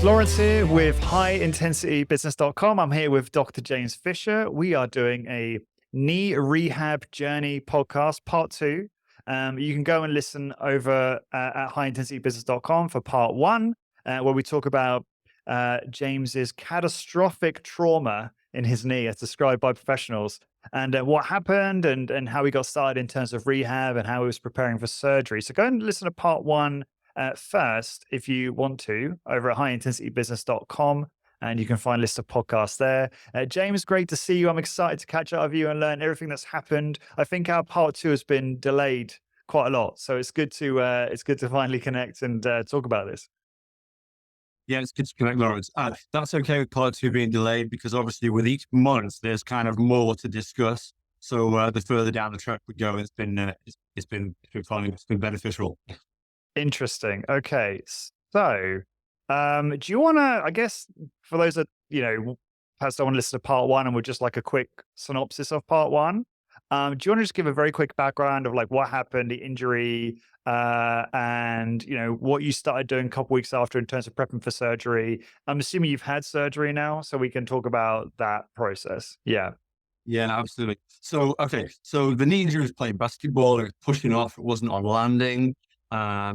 It's Lawrence here with highintensitybusiness.com. I'm here with Dr. James Fisher. We are doing a knee rehab journey podcast, part two. You can go and listen over at highintensitybusiness.com for part one, where we talk about James's catastrophic trauma in his knee as described by professionals and what happened and how he got started in terms of rehab and how he was preparing for surgery. So go and listen to part one first, if you want to, over at highintensitybusiness.com, and you can find a list of podcasts there. James, great to see you. I'm excited to catch up with you and learn everything that's happened. I think our part two has been delayed quite a lot, so it's good to finally connect and talk about this. Yeah, it's good to connect, Lawrence. That's okay with part two being delayed because obviously with each month there's kind of more to discuss. So the further down the track we go, it's been fun. It's been beneficial. Interesting. Okay. So, do you want to, I guess, for those that, perhaps don't want to listen to part one and would just like a quick synopsis of part one, do you want to just give a very quick background of like what happened, the injury, and, what you started doing a couple weeks after in terms of prepping for surgery? I'm assuming you've had surgery now, so we can talk about that process. Yeah. Yeah, absolutely. So, okay. So the knee injury was playing basketball. It was pushing off. It wasn't on landing. I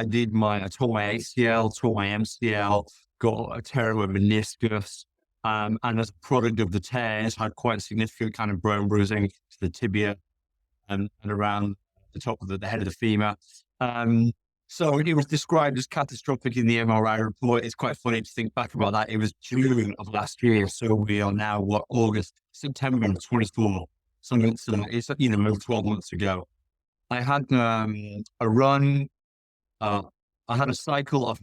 tore my ACL, tore my MCL, got a tear in my meniscus. And as a product of the tears, had quite significant kind of bone bruising to the tibia and around the top of the head of the femur. So it was described as catastrophic in the MRI report. It's quite funny to think back about that. It was June of last year. So we are now, September 24. So it's, moved 12 months ago. I had a run. I had a cycle of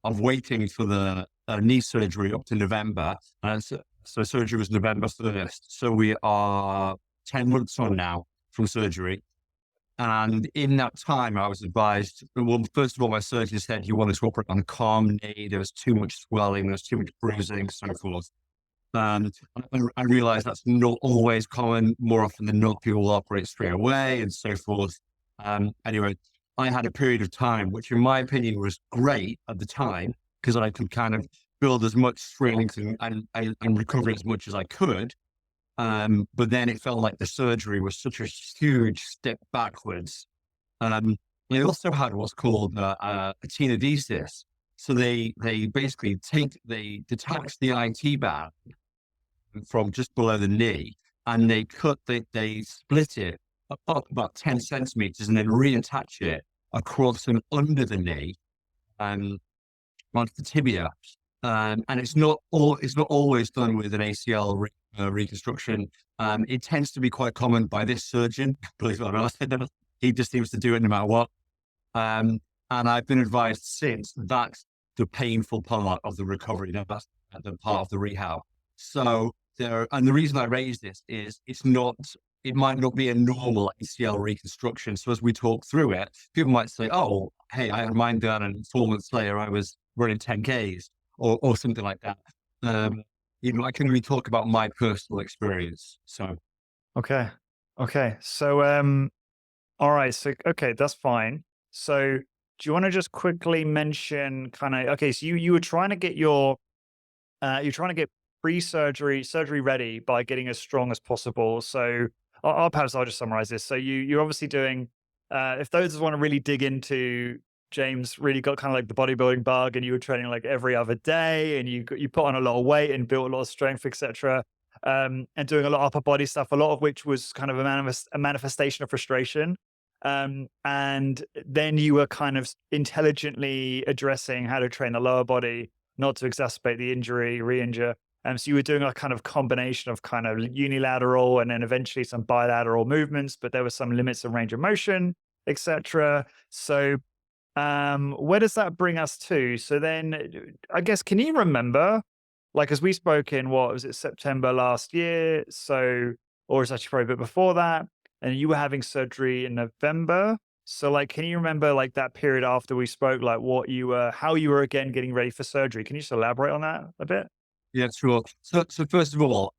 of waiting for the knee surgery up to November. So surgery was November 1st. So we are 10 months on now from surgery. And in that time, I was advised, well, first of all, my surgeon said he wanted to operate on a calm knee. There was too much swelling, there was too much bruising, so forth. And I realized that's not always common. More often than not, people will operate straight away and so forth. Anyway, I had a period of time, which in my opinion was great at the time, because I could kind of build as much strength and recover as much as I could. But then it felt like the surgery was such a huge step backwards. I also had what's called a tenodesis. So they basically detach the IT band from just below the knee, and they split it up about 10 centimeters and then reattach it across and under the knee and onto the tibia. And it's not always done with an ACL reconstruction. It tends to be quite common by this surgeon, believe it or not. He just seems to do it no matter what. And I've been advised since that's the painful part of the recovery. That's the part of the rehab. So and the reason I raise this is it might not be a normal ACL reconstruction. So as we talk through it, people might say, oh, hey, I had mine done and 4 months later I was running 10Ks or something like that. I can really talk about my personal experience. So. Okay. So, all right. So, okay, that's fine. So do you want to just quickly mention so you were trying to get you're trying to get surgery ready by getting as strong as possible. So I'll just summarize this. So you're obviously doing, if those want to really dig into, James really got kind of like the bodybuilding bug and you were training like every other day and you put on a lot of weight and built a lot of strength, etc. And doing a lot of upper body stuff, a lot of which was kind of a manifestation of frustration. And then you were kind of intelligently addressing how to train the lower body, not to exacerbate the injury, re-injure. So you were doing a kind of combination of kind of unilateral and then eventually some bilateral movements, but there were some limits of range of motion, etc. So where does that bring us to? So then I guess, can you remember, like, as we spoke in, what was it, September last year? So, or it's actually probably a bit before that. And you were having surgery in November. So like, can you remember like that period after we spoke, like how you were again getting ready for surgery? Can you just elaborate on that a bit? Yeah, sure. So first of all,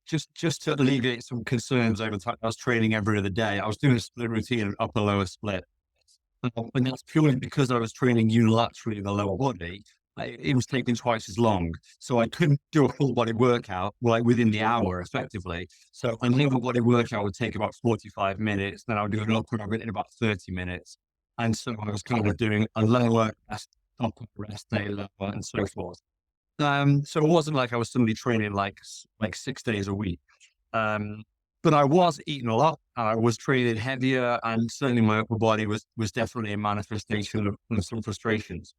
just to alleviate some concerns over the fact I was training every other day, I was doing a split routine, an upper lower split. And that's purely because I was training unilaterally in the lower body. it was taking twice as long. So I couldn't do a full body workout like within the hour effectively. So a lower body workout would take about 45 minutes. Then I would do an upper in about 30 minutes. And so I was kind of doing a lower rest, upper rest day lower and so forth. So it wasn't like I was suddenly training like 6 days a week. Um, but I was eating a lot. I was training heavier, and certainly my upper body was definitely a manifestation of some frustrations.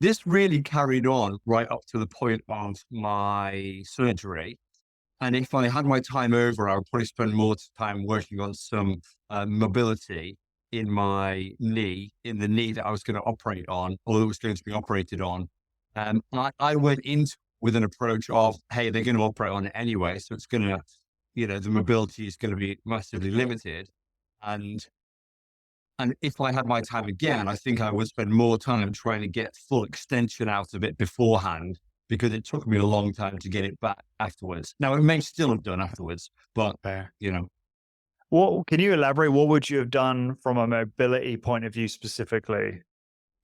This really carried on right up to the point of my surgery. And if I had my time over, I would probably spend more time working on some mobility in my knee, in the knee that I was going to operate on, or that was going to be operated on. I went into with an approach of, hey, they're going to operate on it anyway. So it's going to, the mobility is going to be massively limited. And if I had my time again, I think I would spend more time trying to get full extension out of it beforehand, because it took me a long time to get it back afterwards. Now, it may still have done afterwards, but, Fair. you know, What can you elaborate? What would you have done from a mobility point of view specifically?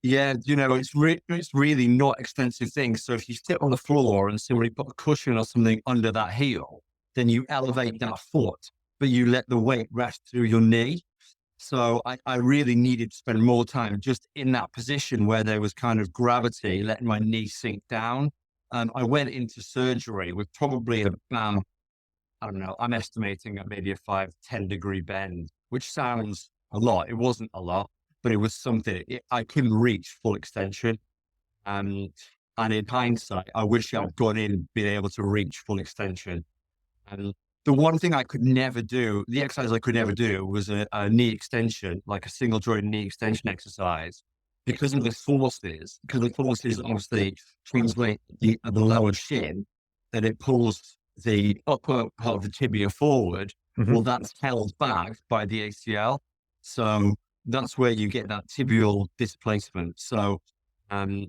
yeah, it's really not extensive things. So if you sit on the floor and somebody put a cushion or something under that heel, then you elevate that foot, but you let the weight rest through your knee. So I really needed to spend more time just in that position where there was kind of gravity, letting my knee sink down. I went into surgery with probably about, I don't know, I'm estimating at maybe a 5-10 degree bend, which sounds a lot. It wasn't a lot, but it was something. I couldn't reach full extension. Um, and in hindsight, I wish I'd gone in, been able to reach full extension. And the one thing I could never do, the exercise I could never do, was a knee extension, like a single joint knee extension exercise, because of the forces. Because the forces obviously translate the lower shin, and it pulls the upper part of the tibia forward. Mhm. Well, that's held back by the ACL, so that's where you get that tibial displacement. So, um,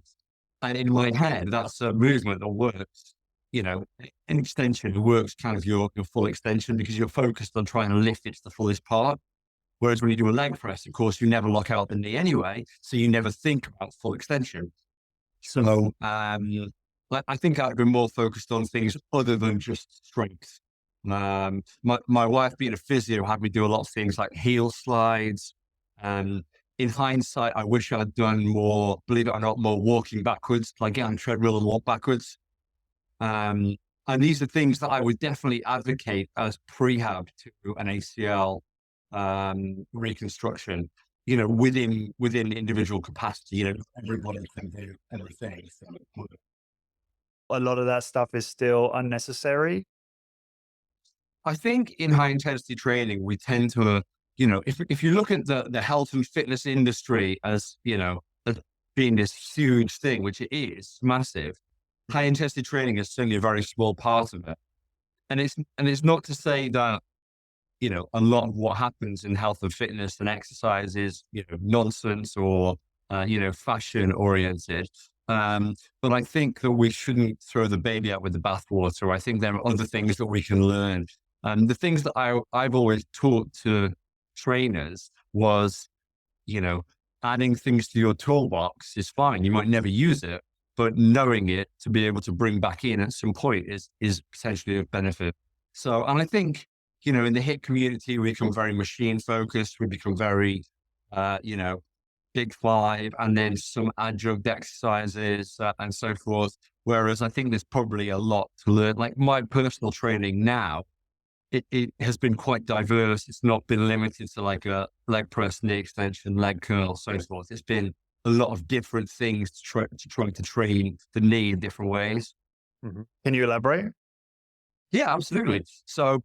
and in my head, that's a movement that works. An extension works kind of your full extension, because you're focused on trying to lift it to the fullest part. Whereas when you do a leg press, of course, you never lock out the knee anyway, so you never think about full extension. So, I think I've been more focused on things other than just strength. My wife, being a physio, had me do a lot of things like heel slides. In hindsight, I wish I'd done more, believe it or not, more walking backwards, like get on a treadmill and walk backwards. And these are things that I would definitely advocate as prehab to an ACL reconstruction. Within individual capacity. Everybody can do everything. A lot of that stuff is still unnecessary. I think in high intensity training, we tend to, if you look at the health and fitness industry as, as being this huge thing, which it is massive, high intensity training is certainly a very small part of it. And it's not to say that, a lot of what happens in health and fitness and exercise is, nonsense or, fashion oriented. But I think that we shouldn't throw the baby out with the bathwater. I think there are other things that we can learn. The things that I've always taught to trainers was, adding things to your toolbox is fine. You might never use it, but knowing it to be able to bring back in at some point is potentially of benefit. So, and I think, in the HIIT community, we become very machine focused. We become very, big five, and then some adjunct exercises and so forth. Whereas I think there's probably a lot to learn. Like my personal training now, it has been quite diverse. It's not been limited to like a leg press, knee extension, leg curl, so forth. It's been a lot of different things to try to train the knee in different ways. Mhm. Can you elaborate? Yeah, absolutely. So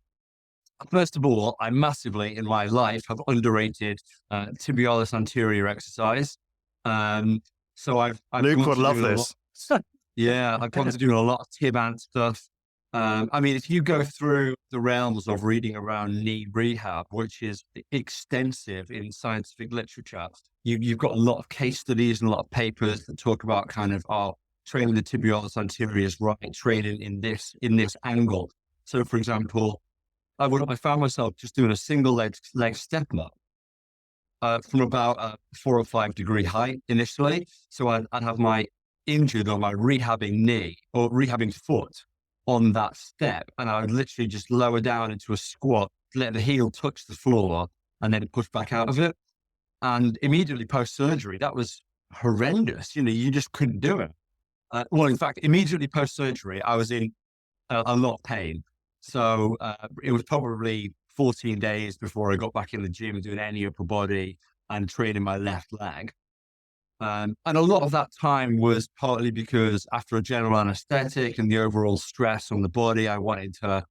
first of all, I massively in my life have underrated tibialis anterior exercise. So I've Luke gone would to love doing a lot. this. Yeah, I've gone to doing a lot of tib ant stuff. I mean, if you go through the realms of reading around knee rehab, which is extensive in scientific literature, you've got a lot of case studies and a lot of papers that talk about kind of training the tibialis anteriors right, training in this angle. So, for example, I found myself just doing a single leg step up from about a 4 or 5 degree height initially. So I'd have my injured on my rehabbing knee or rehabbing foot on that step. And I would literally just lower down into a squat, let the heel touch the floor and then push back out of it. And immediately post surgery, that was horrendous. You just couldn't do it. Well, in fact, immediately post surgery, I was in a lot of pain. So it was probably 14 days before I got back in the gym doing any upper body and training my left leg. And a lot of that time was partly because after a general anesthetic and the overall stress on the body, I wanted to,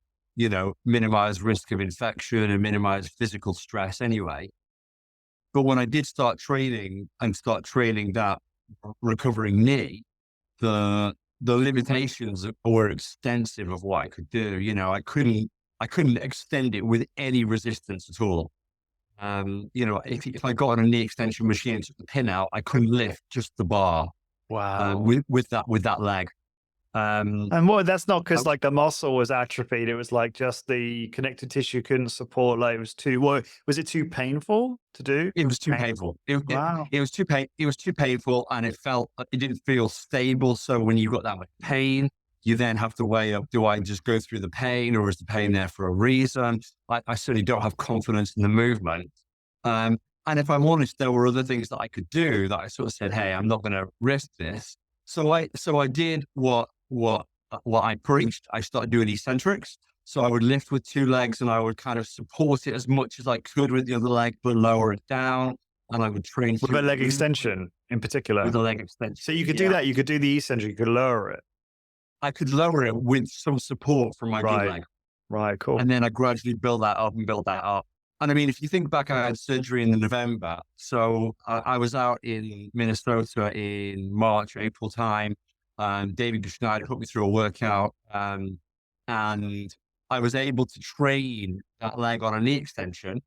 minimize risk of infection and minimize physical stress anyway. But when I did start training that recovering knee, the limitations were extensive of what I could do. I couldn't extend it with any resistance at all. If I got on a knee extension machine and took the pin out, I couldn't lift just the bar Wow. with that leg. And that's not because like the muscle was atrophied. It was like just the connective tissue couldn't support. Like was it too painful to do? It was too painful. Wow. It was too painful, and it didn't feel stable. So when you got that much pain, you then have to weigh up: do I just go through the pain, or is the pain there for a reason? I certainly don't have confidence in the movement. And if I'm honest, there were other things that I could do that I sort of said, "Hey, I'm not going to risk this." So I did what I preached. I started doing eccentrics. So I would lift with two legs and I would kind of support it as much as I could with the other leg, but lower it down. And I would train with a leg extension in particular. with a leg extension. So you could do that. You could do the eccentric. You could lower it. I could lower it with some support from my good leg. Right. Cool. And then I gradually build that up. And I mean, if you think back, I had surgery in November. So I was out in Minnesota in March, April time. David Schneider put me through a workout. And I was able to train that leg on a knee extension.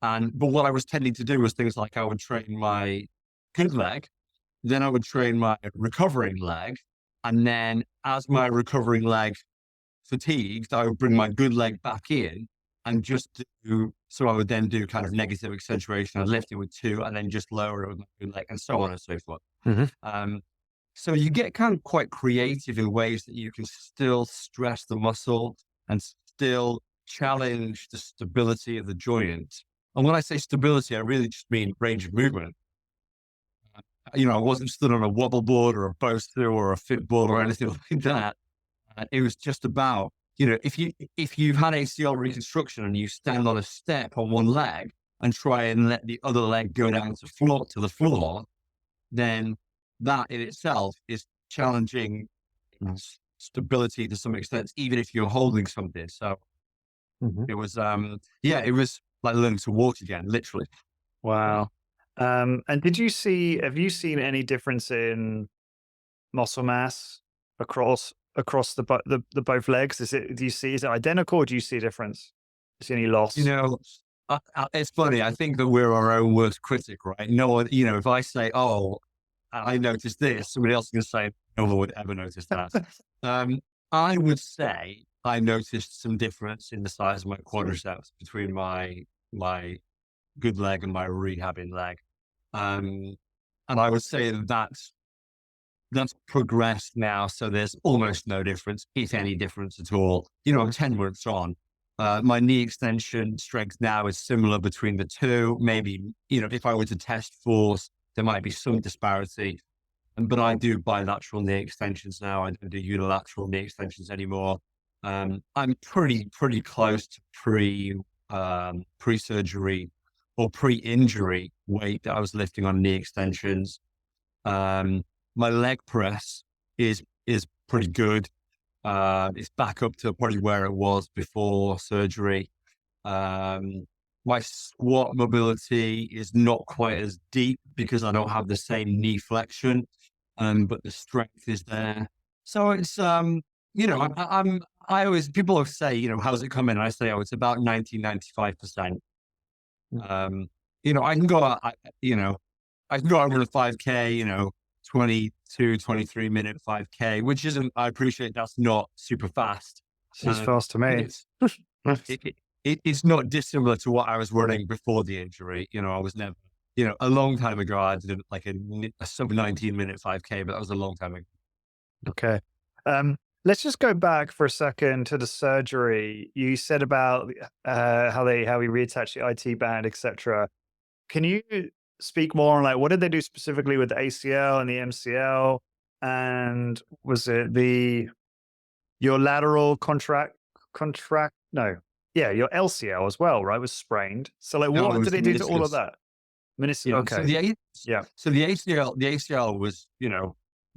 But what I was tending to do was things like I would train my good leg, then I would train my recovering leg. And then as my recovering leg fatigued, I would bring my good leg back in and so I would then do kind of negative accentuation. I'd lift it with two and then just lower it with my good leg and so on and so forth. Mm-hmm. So you get kind of quite creative in ways that you can still stress the muscle and still challenge the stability of the joint. And when I say stability, I really just mean range of movement. I wasn't stood on a wobble board or a Bosu or a Fitball or anything like that. It was just about, if you've had ACL reconstruction and you stand on a step on one leg and try and let the other leg go down to the floor, then that in itself is challenging stability to some extent, even if you're holding something. So it was, it was like learning to walk again, literally. Wow. And have you seen any difference in muscle mass across the both legs? Is it identical or do you see a difference? Do you see any loss? It's funny. I think that we're our own worst critic, right? No one, if I say, "Oh, I noticed this," somebody else is going to say, "No one would ever notice that." I would say I noticed some difference in the size of my quadriceps between my good leg and my rehabbing leg. And I would say that's progressed now. So there's almost no difference, if any difference at all. I'm 10 months on. My knee extension strength now is similar between the two. Maybe, if I were to test force, there might be some disparity. But I do bilateral knee extensions now. I don't do unilateral knee extensions anymore. I'm pretty close to pre-surgery or pre-injury weight that I was lifting on knee extensions. My leg press is pretty good. It's back up to probably where it was before surgery. My squat mobility is not quite as deep because I don't have the same knee flexion, but the strength is there. So it's, people always say, how's it coming? And I say, it's about 95%. I can go out, I can go out with a 5K, 22, 23 minute 5K, which isn't, I appreciate that's not super fast. It's fast to me. It's not dissimilar to what I was running before the injury. I was never a long time ago, I did like a sub 19-minute 5K, but that was a long time ago. Okay. Um, let's just go back for a second to the surgery. You said about how we reattach the IT band, etc. Can you speak more on like what did they do specifically with the ACL and the MCL? And was it your lateral contract? No, yeah, your LCL as well, right? Was sprained. So like, No, it what did was they the do to all of meniscus. that? Yeah. Okay, yeah, So the ACL was,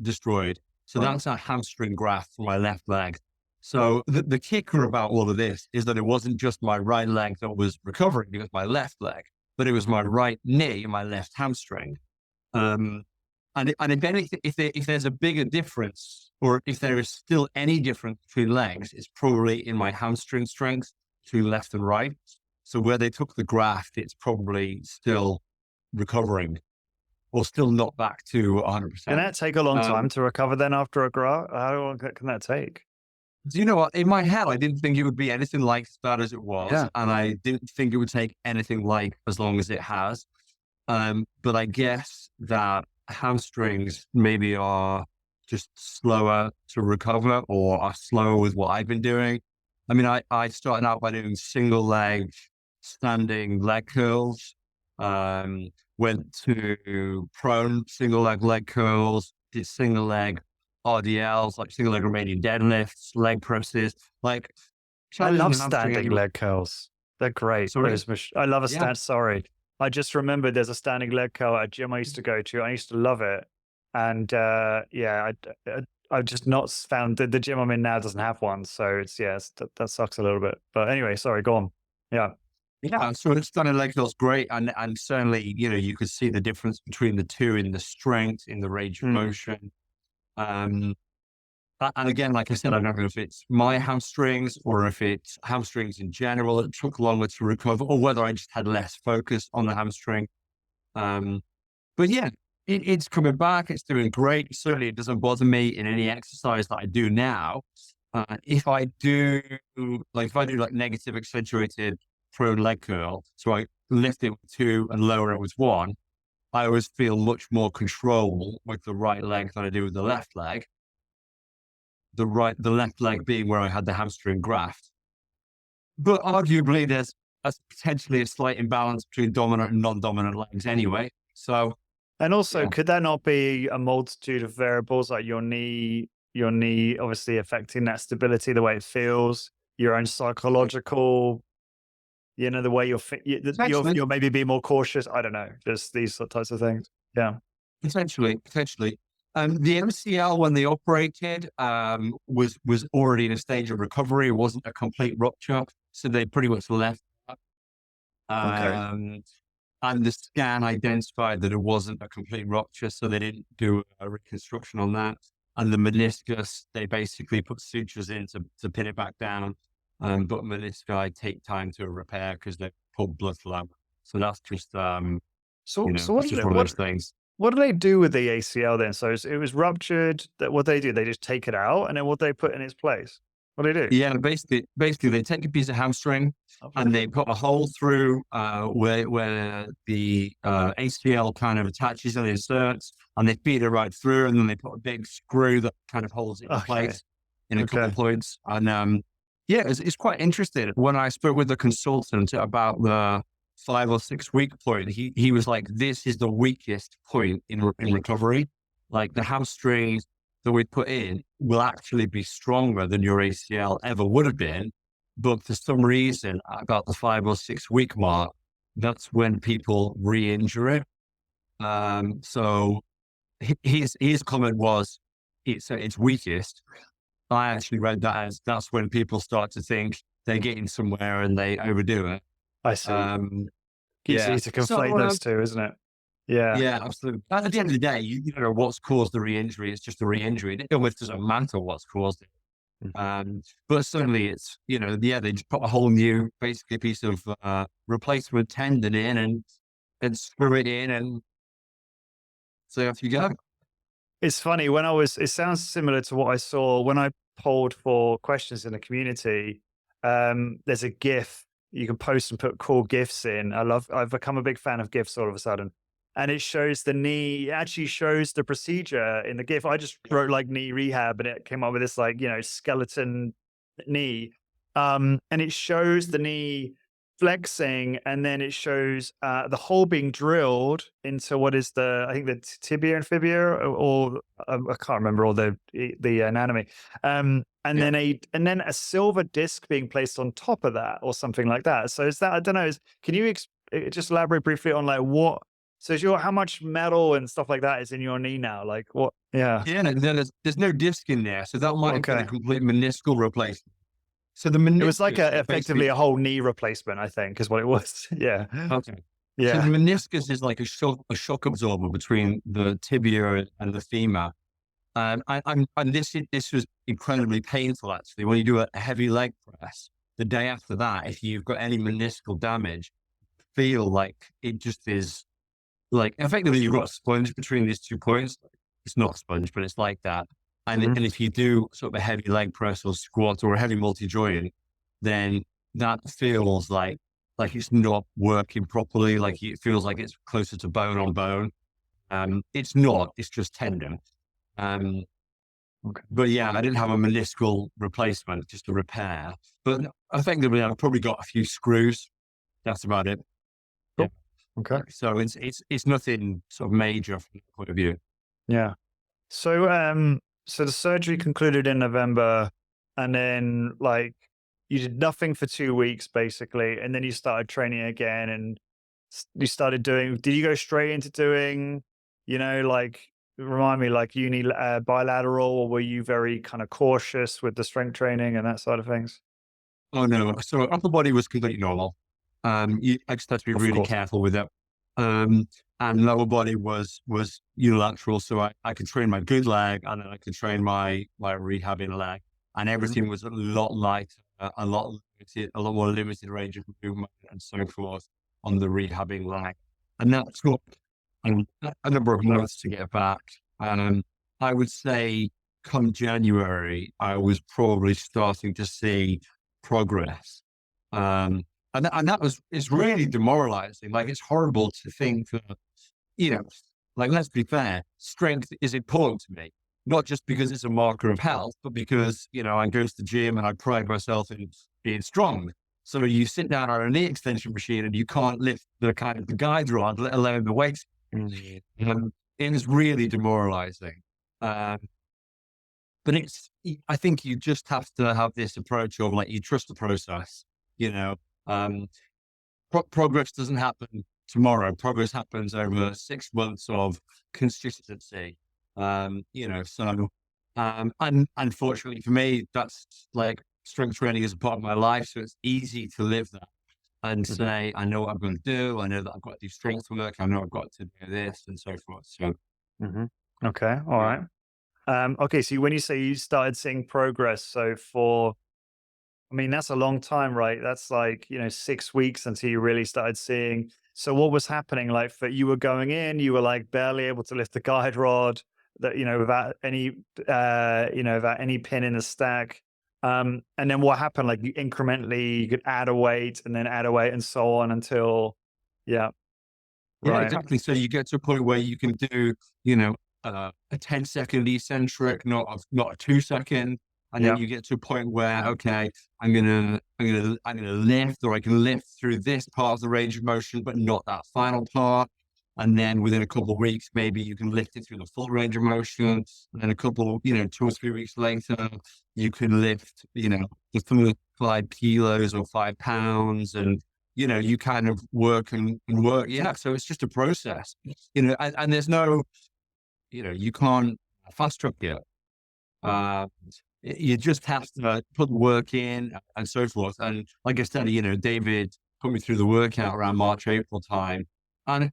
destroyed. So right. that's a hamstring graft for my left leg. So the kicker about all of this is that it wasn't just my right leg that was recovering, it was my left leg, but it was my right knee and my left hamstring. Um, and if anything, if there's a bigger difference, or if there is still any difference between legs, it's probably in my hamstring strength between left and right. So where they took the graft, it's probably still recovering or still not back to Can 100%. that take a long time Um, to recover then after a graft? How long can that take? do you know what? In my head, I didn't think it would be anything like as bad as it was. Yeah. And I didn't think it would take anything like as long as it has. But I guess that hamstrings maybe are just slower to recover or are slower with what I've been doing. I mean, I started out by doing single leg standing leg curls, went to prone single leg curls, did single leg RDLs, like single leg Romanian deadlifts, leg presses, like I challenging love the hamstring standing anyway. leg curls. They're great. Sorry? I love a Yeah. stand. Sorry. I just remembered there's a standing leg curl at a gym I used to go to. I used to love it. And yeah, I've just not found the gym I'm in now doesn't have one. So that sucks a little bit. But anyway, sorry, go on. Yeah. Yeah, so it's done a leg feels great, and certainly, you could see the difference between the two in the strength, in the range of Mm. motion. Um, and again, like I said, I don't know if it's my hamstrings or if it's hamstrings in general. It took longer to recover, or whether I just had less focus on the hamstring. Um, but yeah, it's coming back. It's doing great. Certainly, it doesn't bother me in any exercise that I do now. If I do, if I do like negative accentuated prone leg curl, so I lift it with two and lower it with one, I always feel much more control with the right leg than I do with the left leg. The left leg being where I had the hamstring graft. But arguably, there's potentially a slight imbalance between dominant and non-dominant legs anyway. So And also, yeah, could that not be a multitude of variables like your knee obviously affecting that stability, the way it feels, your own psychological, the way potentially. you're maybe being more cautious. I don't know, just these types of things. Yeah. Potentially. The MCL when they operated was already in a stage of recovery. It wasn't a complete rupture, so they pretty much left. that. Okay. Um, and the scan identified that it wasn't a complete rupture, so they didn't do a reconstruction on that. And the meniscus, they basically put sutures in to pin it back down. But menisci take time to repair because they pull blood flow. So that's just So it's just one of those things. what do they do with the ACL then? So it was ruptured. That what they do? They just take it out, and then what they put in its place? What do they do? Yeah, basically, they take a piece of hamstring Okay. and they put a hole through where the ACL kind of attaches and inserts, and they feed it right through, and then they put a big screw that kind of holds it in Okay. place in a couple Okay. of points. And yeah, it's quite interesting. When I spoke with the consultant about the 5 or 6 week point, he was like, "This is the weakest point in recovery. Like the hamstrings that we put in will actually be stronger than your ACL ever would have been. But for some reason, about the 5 or 6 week mark, that's when people re-injure it. So his comment was, it's at its weakest. I actually read that as that's when people start to think they're getting somewhere and they overdo it. I see. Um, Easy yeah. to So conflate those two, isn't it? Yeah. yeah, absolutely. At the end of the day, you don't know what's caused the re-injury. It's just a re-injury. It almost doesn't matter what's caused it. Mm. But certainly it's, yeah, they just put a whole new, basically piece of replacement tendon in and screw it in and so off you go. It's funny it sounds similar to what I saw when I polled for questions in the community. There's a GIF you can post and put cool GIFs in. I've become a big fan of GIFs all of a sudden. and it shows the knee. It actually shows the procedure in the GIF. I just wrote like knee rehab, and it came up with this like skeleton knee, and it shows the knee flexing, and then it shows the hole being drilled into what is I think the tibia and fibia, or I can't remember all the anatomy, and Yeah. then a silver disc being placed on top of that, or something like that. So is that, I don't know, can you just elaborate briefly on like what? So is how much metal and stuff like that is in your knee now? Like what? Yeah. Yeah, and then there's no disc in there, so that might have been a Okay. complete meniscal replacement. So the It was like meniscus a is effectively basically a whole knee replacement, I think, is what it was. Yeah. okay. So the Yeah. meniscus is like a shock absorber between the tibia and the femur. And this was incredibly painful actually. When you do a heavy leg press, the day after that, if you've got any meniscal damage, feel like it just is like effectively you've got a sponge between these 2 points. It's not a sponge, but it's like that. And Mhm. if you do sort of a heavy leg press or squat or a heavy multi-joint, then that feels like it's not working properly. Like it feels like it's closer to bone on bone. It's not. It's just tendon. Um, Okay. but yeah, I didn't have a meniscal replacement, just a repair. But effectively, I've probably got a few screws. That's about it. Yeah. Cool. Okay. So it's nothing sort of major from that point of view. Yeah. So the surgery concluded in November, and then like you did nothing for 2 weeks basically, and then you started training again, and you started doing. Did you go straight into doing, like, remind me, like bilateral, or were you very kind of cautious with the strength training and that side of things? Oh no, so upper body was completely normal. I just had to be Of really course. careful with it. Um, and lower body was unilateral, so I could train my good leg, and then I could train my rehabbing leg, and Mhm. everything was a lot lighter, a lot more limited range of movement and so forth on the rehabbing leg, and that took a number of months to get back. Um, I would say come January, I was probably starting to see progress. Um, and that was, it's really demoralizing. Like, it's horrible to think that, you know, like, let's be fair, strength is important to me, not just because it's a marker of health, but because, I go to the gym and I pride myself in being strong. So you sit down on a knee extension machine and you can't lift the kind of the guide rod, let alone the weights. It is really demoralizing. Um, but I think you just have to have this approach of like, you trust the process, you know, um, progress doesn't happen tomorrow. Progress happens over 6 months of consistency. And unfortunately for me, that's like strength training is a part of my life. So it's easy to live that and Mhm. say, I know what I'm going to do. I know that I've got to do strength work. I know I've got to do this and so forth. So, Mhm. Okay. All yeah. right. Okay. So when you say you started seeing progress, so I mean, that's a long time, right? That's like, 6 weeks until you really started seeing. So what was happening? Like, for you were going in, you were like barely able to lift the guide rod, that, without any pin in the stack. And then what happened? Like, you incrementally, you could add a weight and then add a weight and so on until, yeah, Yeah, right. exactly. So you get to a point where you can do, you know, a 10-second eccentric, not a 2 second. And then Yeah. you get to a point where, okay, I'm gonna lift, or I can lift through this part of the range of motion, but not that final part. And then within a couple of weeks, maybe you can lift it through the full range of motion. And then 2 or 3 weeks later, you can lift, the full 5 kilos or 5 pounds, and you kind of work and work. Yeah. So it's just a process, and there's no, you can't fast track it. Uh, you just have to put the work in and so forth. And like I said, David put me through the workout around March, April time. And,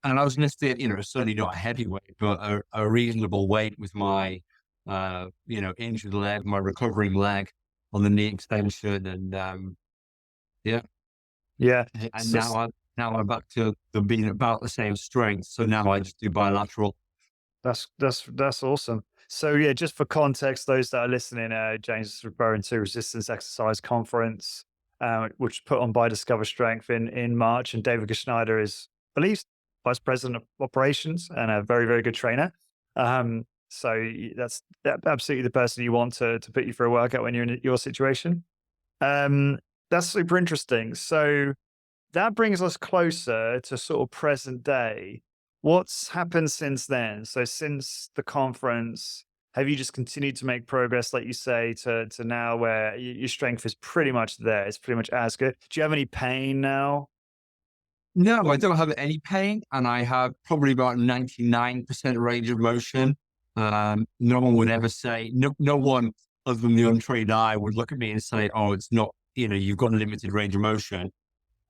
and I was lifting, certainly not a heavy weight, but a reasonable weight with my, injured leg, my recovering leg on the knee extension. And, yeah. Yeah. And So, now I'm back to them being about the same strength. So now I just do bilateral. that's awesome. So yeah, just for context, those that are listening, James is referring to Resistance Exercise Conference, which was put on by Discover Strength in March, and David Schneider is, I believe, vice president of operations and a very, very good trainer. So that's absolutely the person you want to put you for a workout when you're in your situation. Um, that's super interesting. So that brings us closer to sort of present day. What's happened since then? So since the conference, have you just continued to make progress, like you say, to now where your strength is pretty much there? It's pretty much as good. Do you have any pain now? No, I don't have any pain, and I have probably about 99% range of motion. No one would ever say, no one other than the untrained eye would look at me and say, oh, it's not, you've got a limited range of motion.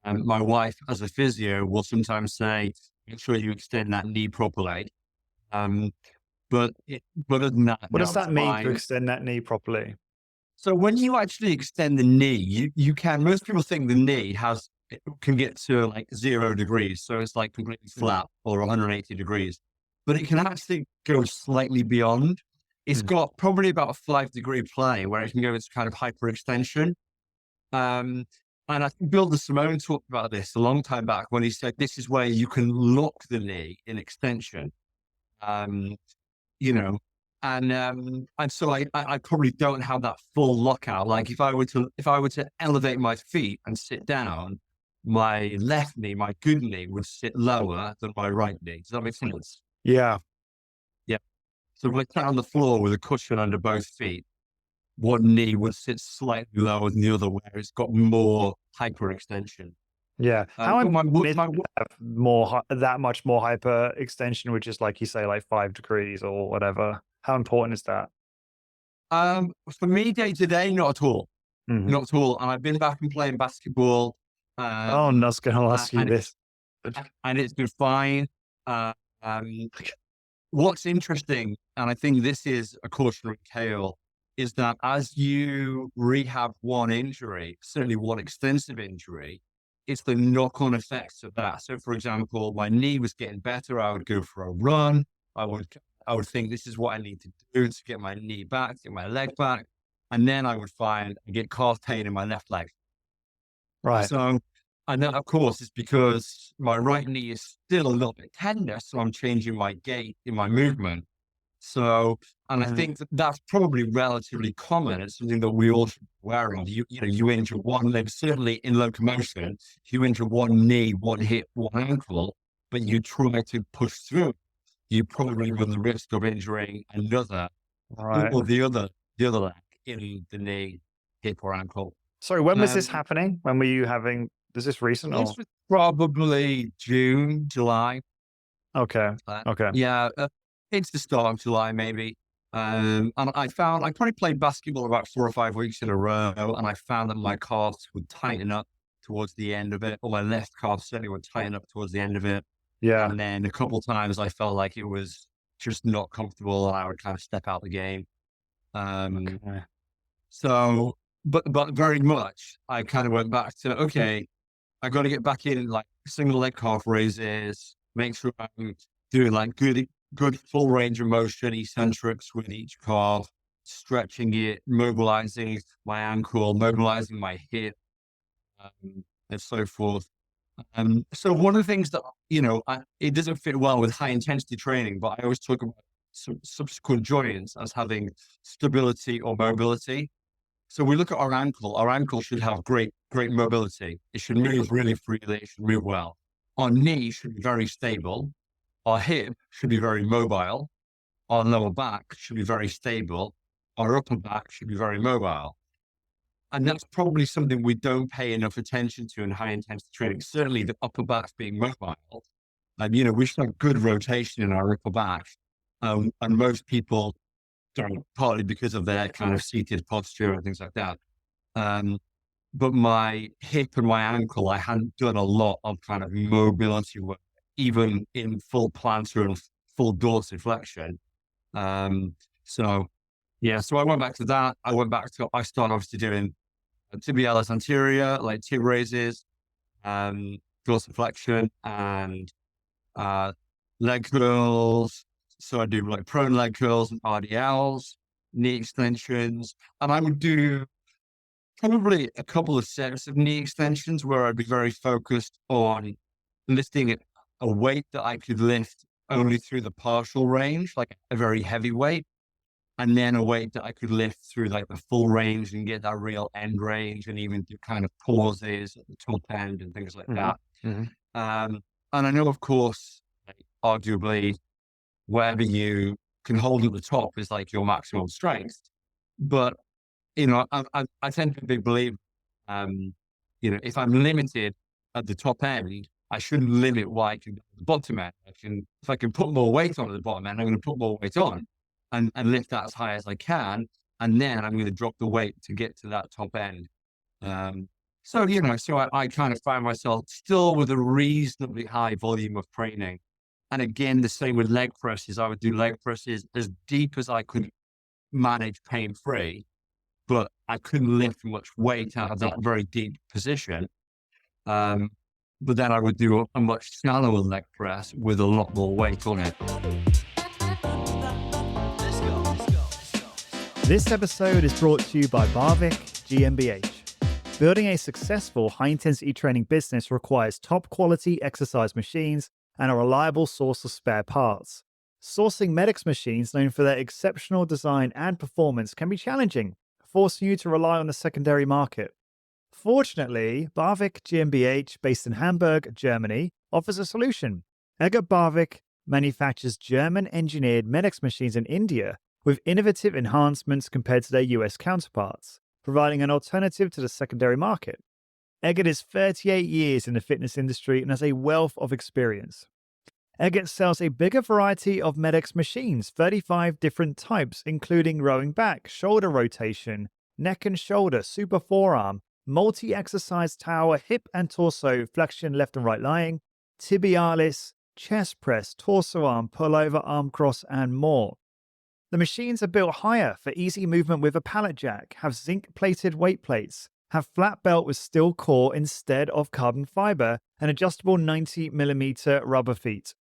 And my wife, as a physio, will sometimes say, make sure you extend that knee properly. Um, but other than that, What no, does it's that mean to fine. extend that knee properly? So when you actually extend the knee, you can, most people think the knee it can get to like 0 degrees. So it's like completely flat or 180 degrees, but it can actually go slightly beyond. It's Mm. got probably about a 5 degree plane where it can go into kind of hyperextension. Um, and I think Bill Simone talked about this a long time back when he said, this is where you can lock the knee in extension. Um, you know, and so I probably don't have that full lockout. Like if I were to elevate my feet and sit down, my left knee, my good knee, would sit lower than my right knee. Does that make sense? Yeah. Yeah. So if I sat on the floor with a cushion under both feet, one knee would sit slightly lower than the other, where it's got more hyperextension. Yeah. How But important is my to have that much more hyper extension, which is like you say, like 5 degrees or whatever? How important is that? for me, day to day, not at all. Mhm. Not at all. And I've been back and playing basketball, Oh, and I um, was going to ask you and this. it's been fine. Uh, um, what's interesting, and I think this is a cautionary tale, is that as you rehab one injury, certainly one extensive injury, it's the knock-on effects of that. So, for example, my knee was getting better. I would go for a run. I would, I would think this is what I need to do to get my knee back, get my leg back, and then I would find I get calf pain in my left leg. Right. So, and that, of course, is because my right knee is still a little bit tender. So I'm changing my gait in my movement. So, and I Mm. think that that's probably relatively common. It's something that we all should be aware of. You injure one leg, certainly in locomotion, if you injure one knee, one hip, one ankle, but you try to push through, you probably run the risk of injuring another Right. or the other leg in the knee, hip or ankle. Sorry, when was this Um, happening? When were you having, is this recent This or? was probably June, July. Okay. Okay. Yeah, it's the start of July, maybe. And I probably played basketball about 4 or 5 weeks in a row, and I found that my calves would tighten up towards the end of it, or my left calf certainly would tighten up towards the end of it. Yeah. And then a couple of times I felt like it was just not comfortable, and I would kind of step out the game. Um, Okay. so, but very much, I kind of went back to, okay, I got to get back in like single leg calf raises, make sure I'm doing like good full range of motion, eccentrics with each calf, stretching it, mobilizing my ankle, mobilizing my hip, and so forth. So one of the things that, it doesn't fit well with high intensity training, but I always talk about subsequent joints as having stability or mobility. So we look at our ankle. Our ankle should have great mobility. It should move really freely. It should move well. Our knee should be very stable. Our hip should be very mobile. Our lower back should be very stable. Our upper back should be very mobile. And that's probably something we don't pay enough attention to in high intensity training. Certainly the upper back being mobile. We should have good rotation in our upper back. And most people don't, partly because of their kind of seated posture and things like that. Um, but my hip and my ankle, I hadn't done a lot of kind of mobility work, even in full plantar and full dorsiflexion. So yeah, so I went back to that. I started obviously doing tibialis anterior, like tib raises, dorsiflexion and uh, leg curls. So I do like prone leg curls and RDLs, knee extensions, and I would do probably a couple of sets of knee extensions where I'd be very focused on lifting it a weight that I could lift only through the partial range, like a very heavy weight, and then a weight that I could lift through like the full range and get that real end range and even do kind of pauses at the top end and things like Hmm. that. Hmm. Um, and I know, of course, like, arguably, wherever you can hold at the top is like your maximum strength. But, I tend to be believe, um, if I'm limited at the top end, I shouldn't limit what I can do at the bottom end. If I can put more weight on at the bottom end, I'm going to put more weight on and lift that as high as I can. And then I'm going to drop the weight to get to that top end. Um, so I kind of find myself still with a reasonably high volume of training. And again, the same with leg presses. I would do leg presses as deep as I could manage pain free, but I couldn't lift much weight out of that very deep position. Um, but then I would do a much shallower leg press with a lot more weight on it. This episode is brought to you by Barvik GmbH. Building a successful high-intensity training business requires top-quality exercise machines and a reliable source of spare parts. Sourcing Medix machines known for their exceptional design and performance can be challenging, forcing you to rely on the secondary market. Fortunately, Barvik GmbH, based in Hamburg, Germany, offers a solution. Eggert Barvik manufactures German-engineered Medix machines in India with innovative enhancements compared to their US counterparts, providing an alternative to the secondary market. Eggert is 38 years in the fitness industry and has a wealth of experience. Eggert sells a bigger variety of Medix machines, 35 different types, including rowing back, shoulder rotation, neck and shoulder, super forearm, multi-exercise tower, hip and torso, flexion left and right lying, tibialis, chest press, torso arm, pullover, arm cross, and more. The machines are built higher for easy movement with a pallet jack, have zinc-plated weight plates, have flat belt with steel core instead of carbon fiber, and adjustable 90mm rubber feet.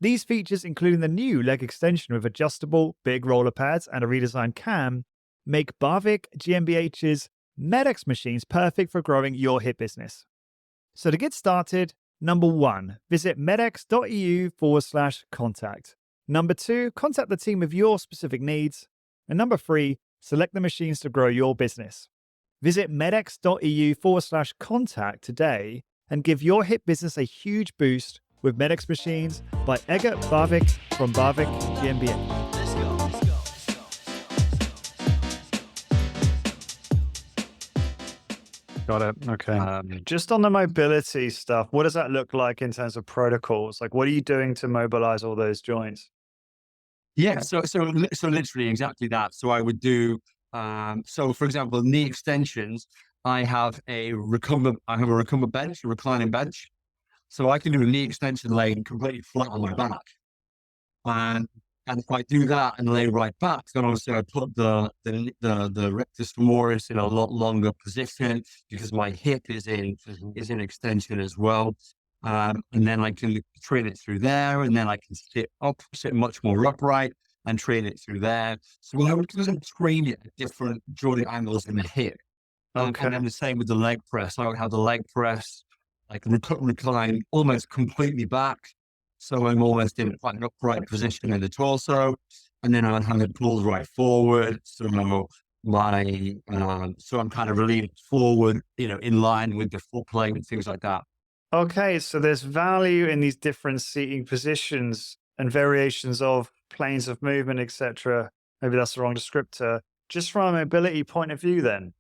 These features, including the new leg extension with adjustable big roller pads and a redesigned cam, make Barvik GmbH's Medix machines perfect for growing your hip business. So to get started, number 1, visit medx.eu/contact. Number 2, contact the team with your specific needs. And number 3, select the machines to grow your business. Visit medx.eu/contact today and give your hip business a huge boost with Medix machines by Eggert Barvik from Barvik GmbH. Got it. Okay. Just on the mobility stuff, what does that look like in terms of protocols? Like, what are you doing to mobilize all those joints? Yeah, so literally exactly that. So I would do so for example, knee extensions, I have a recumbent bench, a reclining bench. So I can do a knee extension laying completely flat on my back. And if I do that and lay right back, then obviously I put the rectus femoris in a lot longer position because my hip is in extension as well. And then I can train it through there, and then I can sit much more upright and train it through there. So I would kind of train it at different joint angles in the hip. And then the same with the leg press. I would have the leg press like recline almost completely back. So I'm almost in quite an upright position in the torso. And then I would have it pulled right forward. So I'm kind of leaning forward, in line with the foot plate and things like that. Okay, so there's value in these different seating positions and variations of planes of movement, etc. Maybe that's the wrong descriptor. Just from a mobility point of view, then.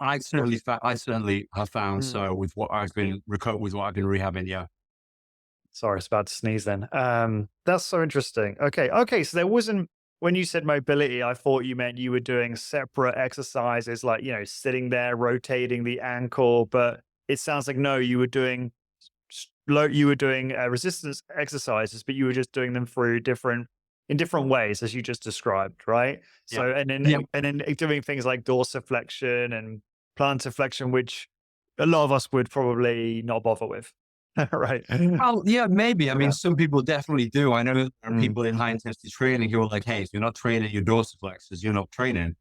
I certainly have found Hmm. so with what I've been rehabbing. Yeah. Sorry, I was about to sneeze then. That's so interesting. Okay. So there wasn't, when you said mobility, I thought you meant you were doing separate exercises, like, sitting there, rotating the ankle. But it sounds like no, you were doing resistance exercises, but you were just doing them in different ways, as you just described, right? Yeah. So, and then Yeah. and then doing things like dorsiflexion and plantar flexion, which a lot of us would probably not bother with, right? Well, yeah, maybe. I mean, Yeah. some people definitely do. I know there are Mm. people in high intensity training who are like, hey, if you're not training your dorsiflexors, you're not training.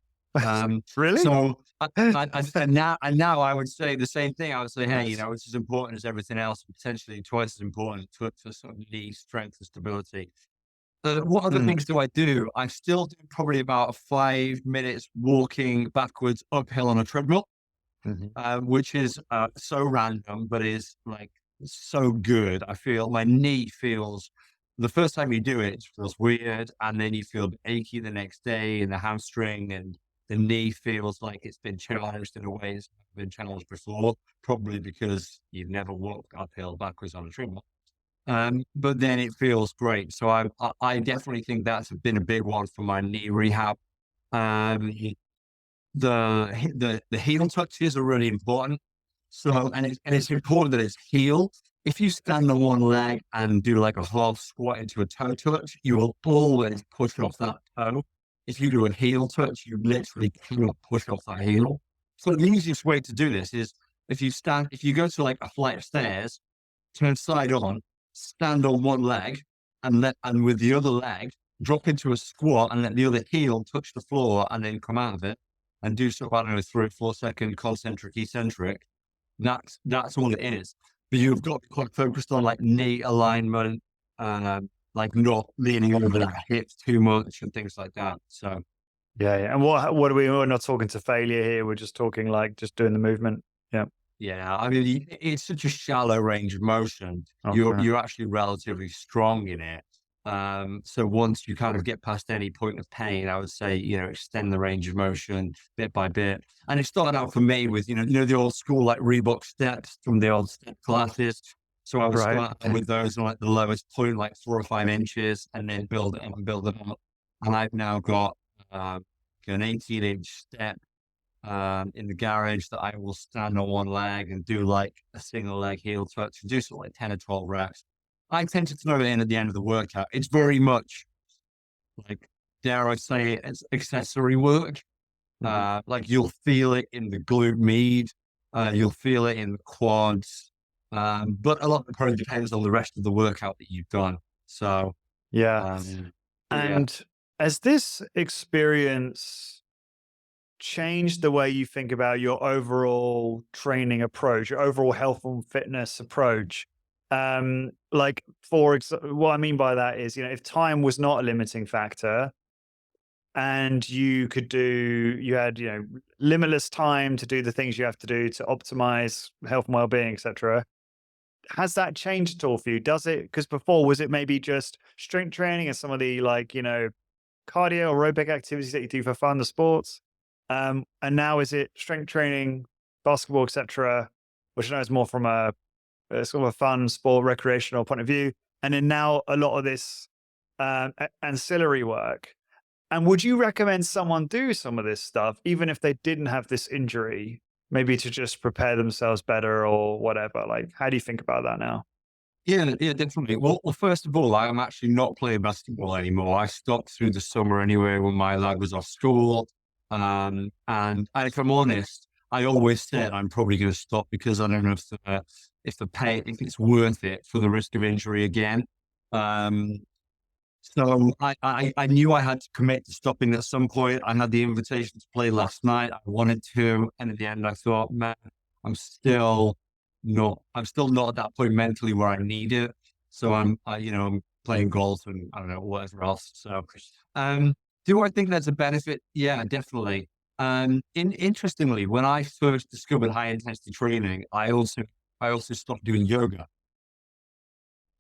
Really? So and now I would say the same thing. I would say, hey, you know, it's as important as everything else, potentially twice as important for sort of knee strength and stability. What other Mm, things do I do? I still do probably about 5 minutes walking backwards uphill on a treadmill, mhm. which is so random, but is like so good. I feel my knee feels the first time you do it, it feels weird, and then you feel achy the next day in the hamstring, and the knee feels like it's been challenged in a way it's never been challenged before, probably because you've never walked uphill backwards on a treadmill. But then it feels great. So I definitely think that's been a big one for my knee rehab. Um, the heel touches are really important. So and it's important that it's heel. If you stand on one leg and do like a half squat into a toe touch, you will always push off that toe. If you do a heel touch, you literally cannot push off that heel. So the easiest way to do this is if you go to like a flight of stairs, turn side on, stand on one leg, and with the other leg drop into a squat and let the other heel touch the floor and then come out of it and do sort of, I don't know, 3 or 4 second concentric eccentric. That's all it is. But you've got to be quite focused on like knee alignment, like not leaning over the hips too much and things like that. So Yeah, yeah. And what are we? We're not talking to failure here. We're just talking like just doing the movement. Yeah. yeah, I mean, it's such a shallow range of motion. Okay. You're actually relatively strong in it. So once you kind of get past any point of pain, I would say, you know, extend the range of motion bit by bit. And it started out for me with, the old school like Reebok steps from the old step classes. So I would Right. start with those on like the lowest point, like 4 or 5 inches, and then build it up and build it up. And I've now got uh, an 18-inch step in the garage that I will stand on one leg and do like a single leg heel touch and do sort of like 10 or 12 reps. I tend to throw it in at the end of the workout. It's very much like, dare I say it, it's accessory work. Mhm. Like you'll feel it in the glute med, you'll feel it in the quads. But a lot of it probably depends on the rest of the workout that you've done. So, Yeah. um, yeah. And has this experience changed the way you think about your overall training approach, your overall health and fitness approach? Like, what I mean by that is, if time was not a limiting factor and you had, limitless time to do the things you have to do to optimize health and well-being, etc. Has that changed at all for you? Does it? Because before, was it maybe just strength training and some of the like, cardio aerobic activities that you do for fun, the sports? And now is it strength training, basketball, etc., which I know is more from a sort of a fun sport, recreational point of view, and then now a lot of this ancillary work. And would you recommend someone do some of this stuff, even if they didn't have this injury, maybe to just prepare themselves better or whatever? Like, how do you think about that now? Yeah, yeah, definitely. Well, first of all, I'm actually not playing basketball anymore. I stopped through the summer anyway when my lad was off school. And if I'm honest, I always said I'm probably going to stop because I don't know if it's worth it for the risk of injury again. Um, so I knew I had to commit to stopping at some point. I had the invitation to play last night. I wanted to, and at the end, I thought, man, I'm still I'm still not at that point mentally where I need it. So I'm playing golf and I don't know, whatever else. So, um, do I think there's a benefit? Yeah, definitely. Interestingly, when I first discovered high intensity training, I also stopped doing yoga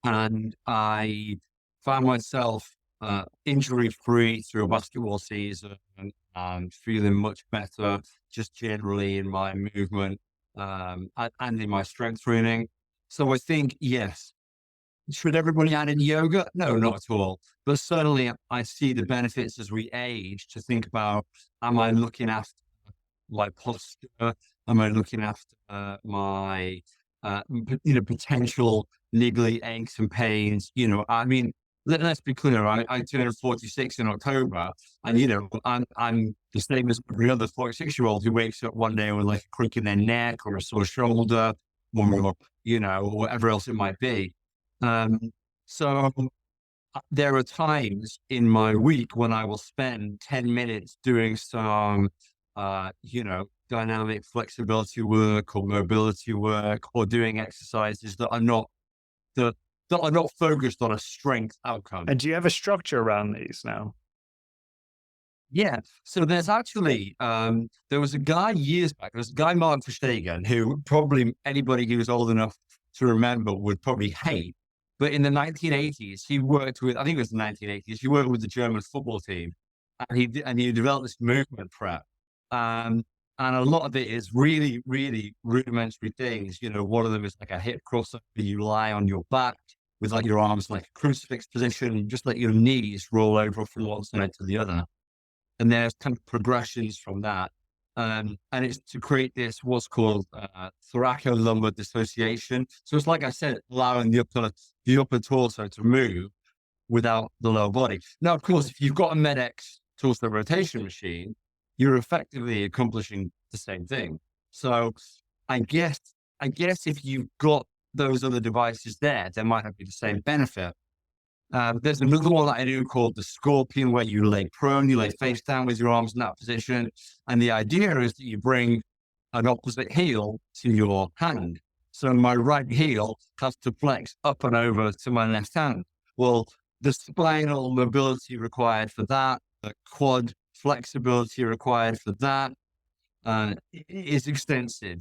and I found myself injury free through a basketball season and feeling much better just generally in my movement and in my strength training. So I think, yes, should everybody add in yoga? No, not at all. But certainly I see the benefits as we age to think about, am I looking after my posture? Am I looking after my, potential niggly aches and pains? I mean, let's be clear. I turned 46 in October, and I'm the same as every other 46-year-old who wakes up one day with like a crick in their neck or a sore shoulder, or whatever else it might be. Um, so there are times in my week when I will spend 10 minutes doing some, dynamic flexibility work or mobility work, or doing exercises that, that are not focused on a strength outcome. And do you have a structure around these now? Yeah. So there's actually, there was a guy years back, there was a guy, Mark Verstegen, who probably anybody who's old enough to remember would probably hate. But in the 1980s, he worked with, I think it was the 1980s, he worked with the German football team, and he developed this movement prep. Um, and a lot of it is really, really rudimentary things. One of them is like a hip crossover. You lie on your back with like your arms like a crucifix position, and just let your knees roll over from one side to the other. And there's kind of progressions from that. And it's to create this what's called thoracolumbar dissociation. So it's like I said, allowing the upper torso to move without the lower body. Now, of course, if you've got a MedX torso rotation machine, you're effectively accomplishing the same thing. So I guess if you've got those other devices there might not be the same benefit. There's another one that I do called the scorpion, where you lay prone, you lay face down with your arms in that position. And the idea is that you bring an opposite heel to your hand. So my right heel has to flex up and over to my left hand. Well, the spinal mobility required for that, the quad flexibility required for that, is extensive.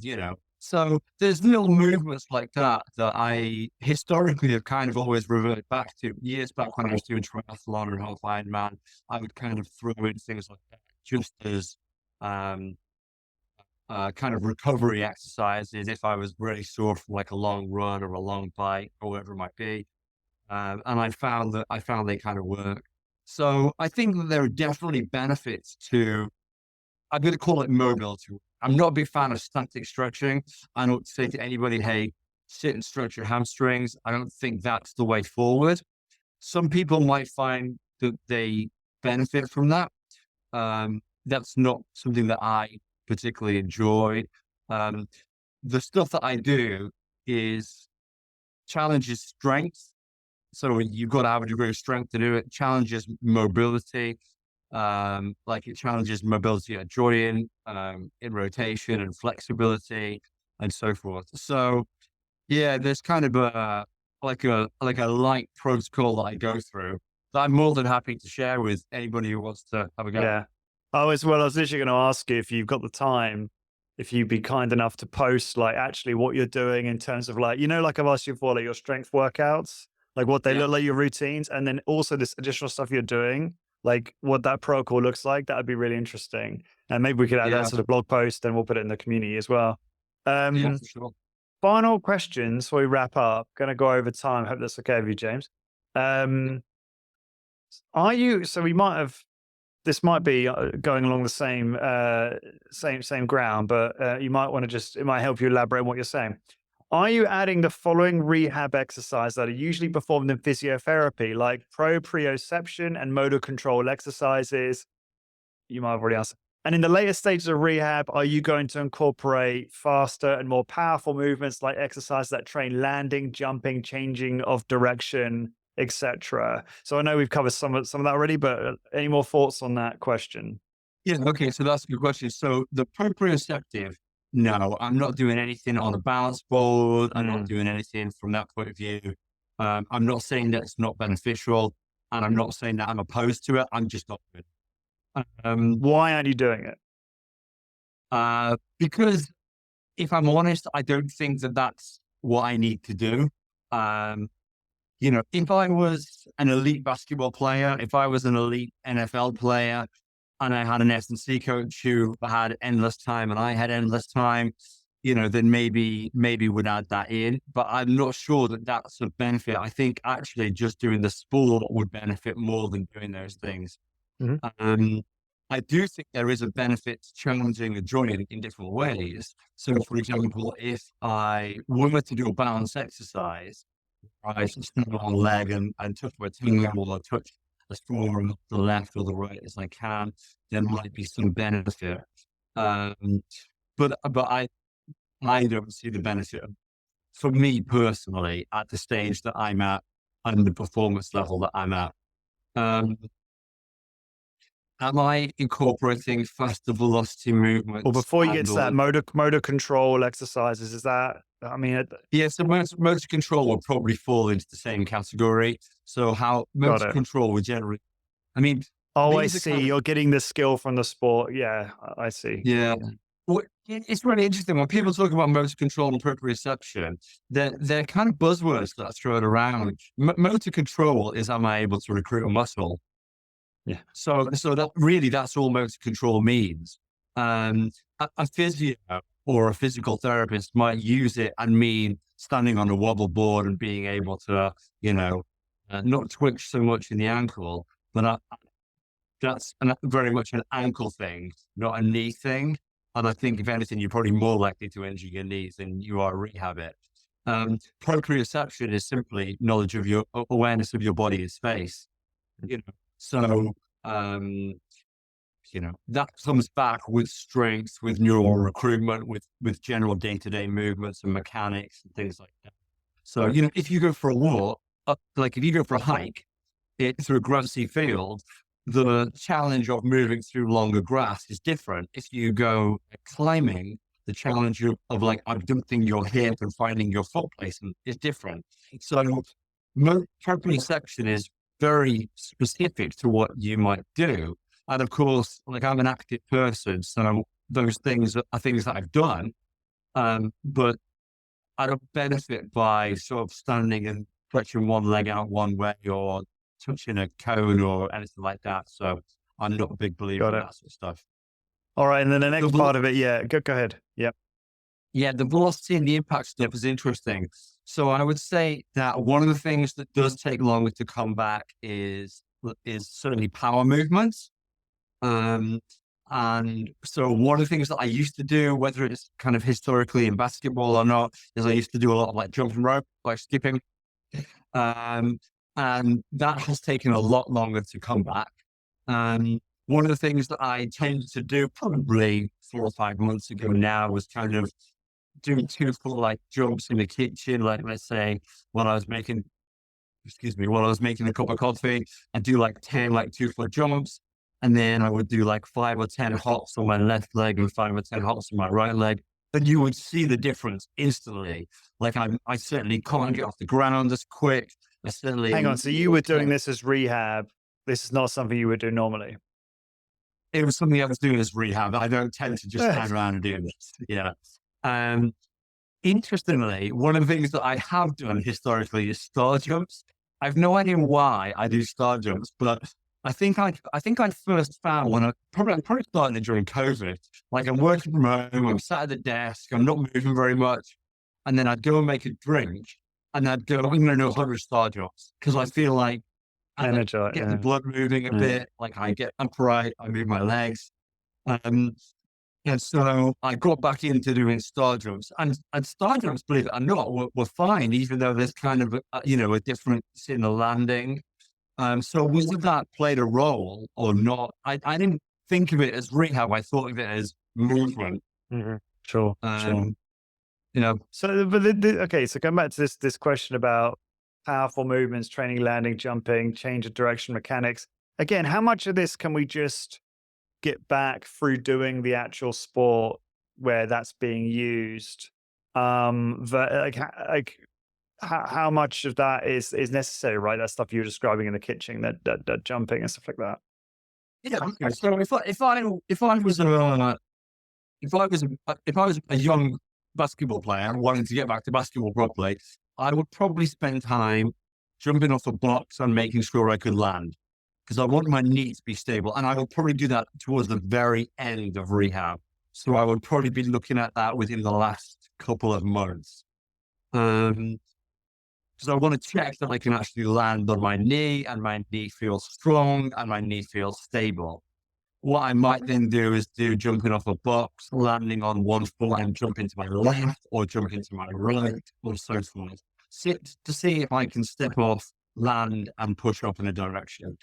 So there's little movements like that I historically have kind of always reverted back to. Years back when I was doing triathlon and half Ironman, I would kind of throw in things like that just as um, kind of recovery exercises if I was really sore from like a long run or a long bike or whatever it might be. And I found they kind of work. So I think that there are definitely benefits to, I'm going to call it mobility. I'm not a big fan of static stretching. I don't say to anybody, hey, sit and stretch your hamstrings. I don't think that's the way forward. Some people might find that they benefit from that. That's not something that I particularly enjoy. Um, the stuff that I do is challenges strength. So you've got to have a degree of strength to do it. Challenges mobility. Like it challenges mobility at joint, in rotation and flexibility and so forth. So yeah, there's kind of a light protocol that I go through that I'm more than happy to share with anybody who wants to have a go. Yeah. Oh, as well, I was literally going to ask you if you've got the time, if you'd be kind enough to post like actually what you're doing in terms of like, like I've asked you before, like your strength workouts, like what they Yeah, look like, your routines, and then also this additional stuff you're doing, like what that protocol looks like. That would be really interesting. And maybe we could add that yeah, to the blog post and we'll put it in the community as well. yeah, Um, for sure. Final questions before we wrap up. Going to go over time. Hope that's okay with you, James. Um, are you, so we might have, this might be going along the same ground, but you might want to it might help you elaborate on what you're saying. Are you adding the following rehab exercise that are usually performed in physiotherapy, like proprioception and motor control exercises? You might have already answered. And in the later stages of rehab, are you going to incorporate faster and more powerful movements like exercises that train landing, jumping, changing of direction, etc.? So I know we've covered some of that already, but any more thoughts on that question? Yeah, okay, so that's a good question. So the proprioceptive, no, I'm not doing anything on a balance board. I'm not Mm. doing anything from that point of view. I'm not saying that it's not beneficial, and I'm not saying that I'm opposed to it. I'm just not doing it. Why aren't you doing it? Because if I'm honest, I don't think that that's what I need to do. Um, if I was an elite basketball player, if I was an elite NFL player, and I had an S&C coach who had endless time and I had endless time, then maybe would add that in. But I'm not sure that that's a benefit. I think actually just doing the sport would benefit more than doing those things. Mhm. Um, I do think there is a benefit to challenging a joint in different ways. So, for example, if I were to do a balance exercise, I should stand on one leg and touch my tongue or touch the forearm, the left or the right as I can, there might be some benefit. Um, but I don't see the benefit for me personally at the stage that I'm at. and the performance level that I'm at. Um, am I incorporating faster velocity Well, movements before you get and to that, or motor control exercises, is that, I mean, yeah, so motor control will probably fall into the same category. So how got motor it. control would generally, I mean, Oh, I these are see. kind of, You're getting the skill from the sport. Yeah, I see. yeah. Well, it's really interesting when people talk about motor control and proprioception. They're kind of buzzwords that are thrown around. Motor control is, am I able to recruit a muscle? Yeah. So that really, that's all motor control means. A physio or a physical therapist might use it and mean standing on a wobble board and being able to, you know, not twitch so much in the ankle, but that's very much an ankle thing, not a knee thing. And I think if anything, you're probably more likely to injure your knees than you are rehab it. Proprioception is simply knowledge of your awareness of your body in space. You know, so um, that comes back with strength, with neural recruitment, with general day-to-day movements and mechanics and things like that. So, if you go for a walk, like if you go for a hike through a grassy field, the challenge of moving through longer grass is different. If you go climbing, the challenge of like abducting your hip and finding your foot placement is different. So proprioception is very specific to what you might do. And of course, like I'm an active person, so those things are things that I've done. But I don't benefit by sort of standing and stretching one leg out one way or touching a cone or anything like that. So I'm not a big believer Got in it. that sort of stuff. All right. And then the The next vel- part of it, yeah, go ahead. Yep. yeah, the velocity and the impact stuff is interesting. So I would say that one of the things that does take longer to come back is certainly power movements. Um, and so one of the things that I used to do, whether it's kind of historically in basketball or not, is I used to do a lot of like jumping rope, like skipping. Um, and that has taken a lot longer to come back. One of the things that I tended to do probably 4 or 5 months ago now was kind of do two full like jumps in the kitchen. Like let's say when I was making, when I was making a cup of coffee, I'd do like 10 like 2 foot jumps. And then I would do like 5 or 10 hops on my left leg and 5 or 10 hops on my right leg. And you would see the difference instantly. Like I certainly can't get off the ground as quick. I certainly Hang on. am So you were doing this as rehab. This is not something you would do normally. it was something I was doing as rehab. I don't tend to just stand around and do this. Yeah. Um, Interestingly, one of the things that I have done historically is star jumps. I've no idea why I do star jumps, but I think I first found when I'm probably starting it during COVID. Like I'm working from home, I'm sat at the desk, I'm not moving very much, and then I'd go and make a drink, and I'd go, I'm going to do 100 star jumps because I feel like I like, Energize. get the Yeah. blood moving a bit. Like I get upright, I move my legs. Um, and so I got back into doing star jumps, and star jumps, believe it or not, were fine, even though there's kind of a difference in the landing. So whether that played a role or not, I didn't think of it as rehab. I thought of it as movement. Sure. Sure. Um, you know, So, but okay. So going back to this question about powerful movements, training, landing, jumping, change of direction mechanics. Again, how much of this can we just get back through doing the actual sport where that's being used? But how much of that is necessary? Right, that stuff you were describing in the kitchen, that jumping and stuff like that. yeah. Okay. So if I was a young basketball player wanting to get back to basketball properly, I would probably spend time jumping off a box and making sure I could land because I want my knee to be stable. And I will probably do that towards the very end of rehab. So I would probably be looking at that within the last couple of months. Because I want to check that I can actually land on my knee and my knee feels strong and my knee feels stable. What I might then do is do jumping off a box, landing on one foot and jump into my left or jump into my right or so forth. Sit to see if I can step off, land and push up in a direction.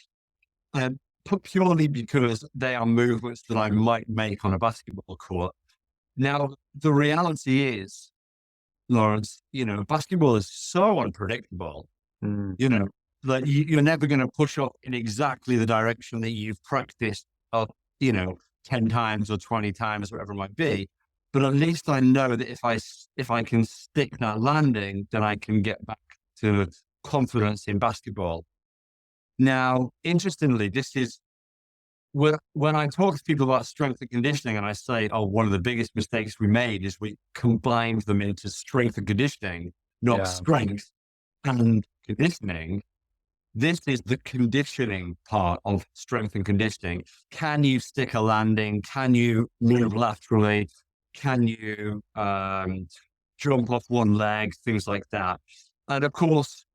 And purely because they are movements that I might make on a basketball court. Now, the reality is, Lawrence, basketball is so unpredictable. Mm. You know, like you're never going to push off in exactly the direction that you've practiced, uh, 10 times or 20 times, whatever it might be. But at least I know that if I can stick that landing, then I can get back to confidence in basketball. Now, interestingly, this is when I talk to people about strength and conditioning, and I say, "Oh, one of the biggest mistakes we made is we combined them into strength and conditioning, not Yeah. strength and conditioning." This is the conditioning part of strength and conditioning. Can you stick a landing? Can you move laterally? Can you jump off one leg? Things like that. And of course,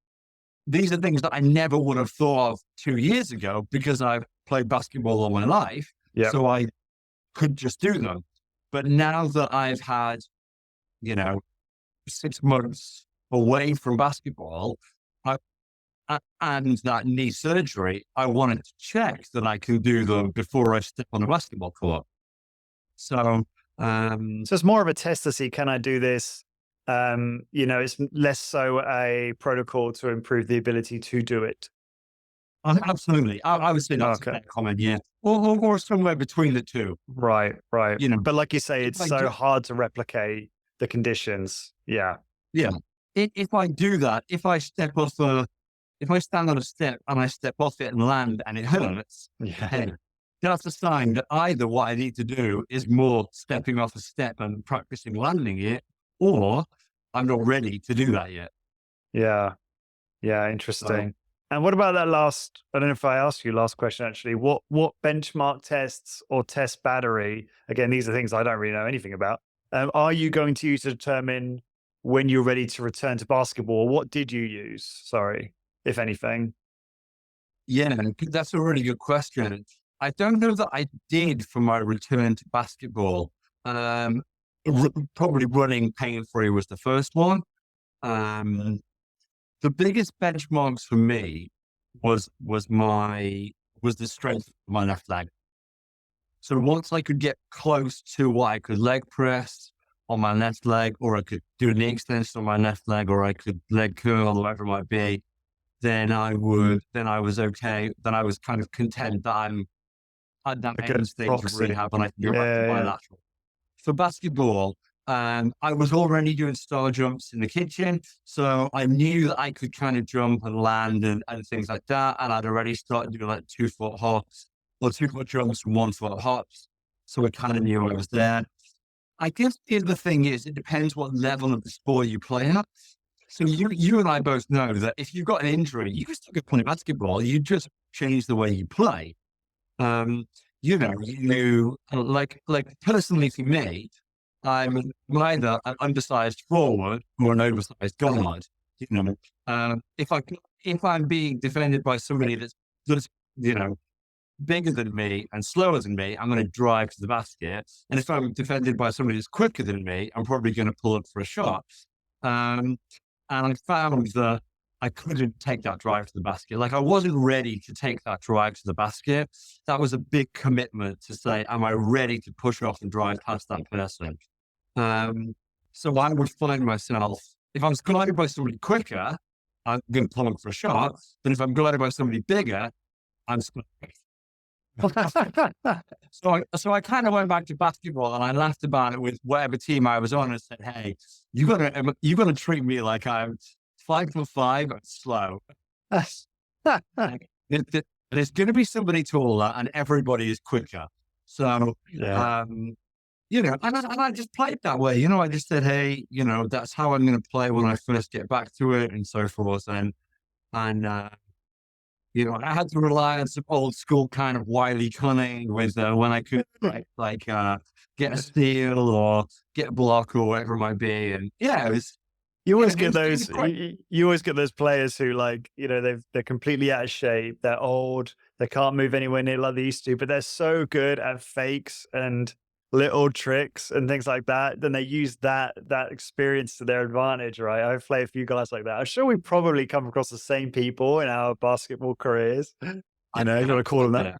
these are things that I never would have thought of 2 years ago because I've played basketball all my life. Yep. So I could just do them. But now that I've had, you know, 6 months away from basketball, and that knee surgery, I wanted to check that I can do them before I step on a basketball court. So, So it's more of a test to see, can I do this? It's less so a protocol to improve the ability to do it. absolutely, I would say that's a Okay. fair comment, yeah, or somewhere between the two. Right, right. You know, But like you say, if it's I so do, hard to replicate the conditions. Yeah. yeah, if I do that, if I stand on a step and I step off it and land and it hurts, Yeah. hey, that's a sign that either what I need to do is more stepping off a step and practicing landing it, or I'm not ready to do that yet. Yeah. Yeah. So, Interesting. And what about that last? I don't know if I asked you last question actually. What benchmark tests or test battery? Again, these are things I don't really know anything about. Are you going to use to determine when you're ready to return to basketball? What did you use? Sorry, if anything. yeah, that's a really good question. I don't know that I did for my return to basketball. Um, Probably running pain free was the first one. Um, the biggest benchmarks for me was was my was the strength of my left leg. So once I could get close to what I could leg press on my left leg, or I could do a knee extension on my left leg, or I could leg curl, or whatever it might be, then I was okay. Then I was kind of content that I'm at that A good end stage of proxy. rehab and I can go back to Yeah, yeah. bilateral. For basketball, I was already doing star jumps in the kitchen. So I knew that I could kind of jump and land and things like that. And I'd already started doing like 2 foot hops or 2 foot jumps and 1 foot hops. So I kind of knew I was there. I guess the other thing is it depends what level of the sport you play at. So you and I both know that if you've got an injury, you can still go play basketball. You just change the way you play. Um, like personally for me, I'm neither an undersized forward or an oversized guard. You know, if I'm being defended by somebody that's you know bigger than me and slower than me, I'm going to drive to the basket. And if I'm defended by somebody that's quicker than me, I'm probably going to pull up for a shot. Um, and I found that I couldn't take that drive to the basket. Like I wasn't ready to take that drive to the basket. That was a big commitment to say, am I ready to push off and drive past that person? So I would find myself, if I was guided by somebody quicker, I'm going to pull up for a shot. But if I'm guided by somebody bigger, I'm stuck. So I kind of went back to basketball and I laughed about it with whatever team I was on and said, "Hey, you gotta treat me like I'm 5'5" and slow. There's going to be somebody taller and everybody is quicker." So, Yeah. and I just played that way. I just said, "Hey, that's how I'm going to play when I first get back to it," and so forth. And I had to rely on some old school kind of wily cunning with when I could get a steal or get a block or whatever it might be. And yeah, You always it get was kind those. of great. You always get those players who, like, they're completely out of shape. They're old. They can't move anywhere near like they used to. But they're so good at fakes and little tricks and things like that. Then they use that experience to their advantage, right? I've played a few guys like that. I'm sure we probably come across the same people in our basketball careers. You know, you got to call them that. Yeah.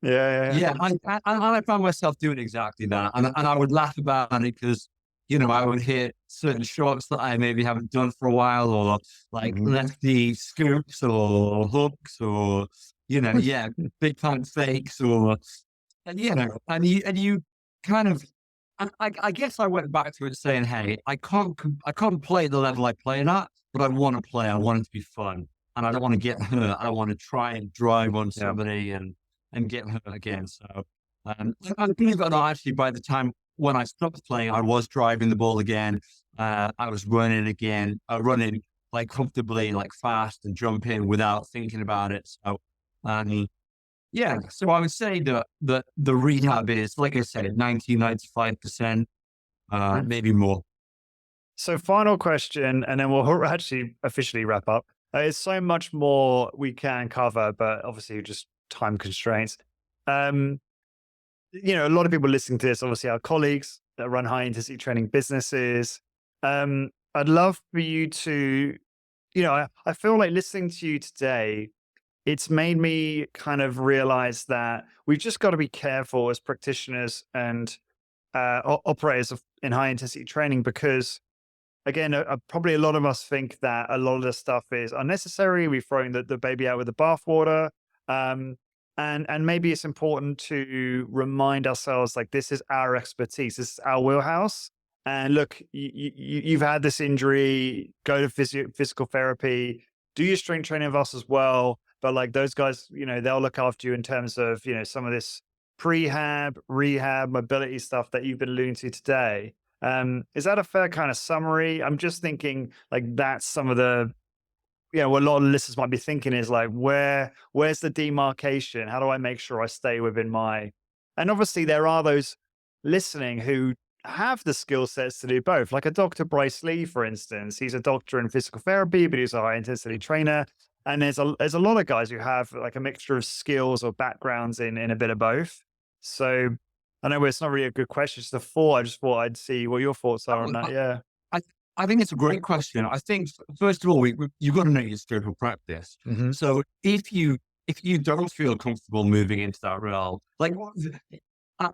Yeah, yeah, Yeah, I found myself doing exactly that, and I would laugh about it because I would hit certain shots that I maybe haven't done for a while, or like Mhm. lefty scoops or hooks, or, yeah, big time fakes, or, and you kind of, I guess I went back to it saying, hey, I can't play at the level I play at, but I want to play. I want it to be fun, and I don't want to get hurt. I don't want to try and drive on Yeah. somebody and get hurt again. So, and believe it or not, actually, by the time when I stopped playing, I was driving the ball again. I was running again, running like comfortably, like fast and jumping without thinking about it. So, um, yeah, so I would say that the rehab is, like I said, 95%, maybe more. So final question, and then we'll actually officially wrap up. It's so much more we can cover, but obviously just time constraints. Um, a lot of people listening to this, obviously our colleagues that run high intensity training businesses. I'd love for you to, I feel like listening to you today, it's made me kind of realize that we've just got to be careful as practitioners and operators in high intensity training because again, probably a lot of us think that a lot of this stuff is unnecessary. We're throwing the baby out with the bathwater. Um, and maybe it's important to remind ourselves like this is our expertise, this is our wheelhouse. And look, you've had this injury, go to physical therapy, do your strength training with us as well. But like those guys, they'll look after you in terms of, some of this prehab, rehab, mobility stuff that you've been alluding to today. Is that a fair kind of summary? I'm just thinking like that's some of the, what a lot of listeners might be thinking is like, where's the demarcation? How do I make sure I stay within my, and obviously there are those listening who have the skill sets to do both. Like a Dr. Bryce Lee, for instance, he's a doctor in physical therapy, but he's a high intensity trainer. And there's a lot of guys who have like a mixture of skills or backgrounds in a bit of both. So I know it's not really a good question. It's the thought. I just thought I'd see what your thoughts are on Well, that. Yeah. I I think it's a great question. I think first of all, you've got to know your scope of practice. Hmm. So if you don't feel comfortable moving into that realm, like I,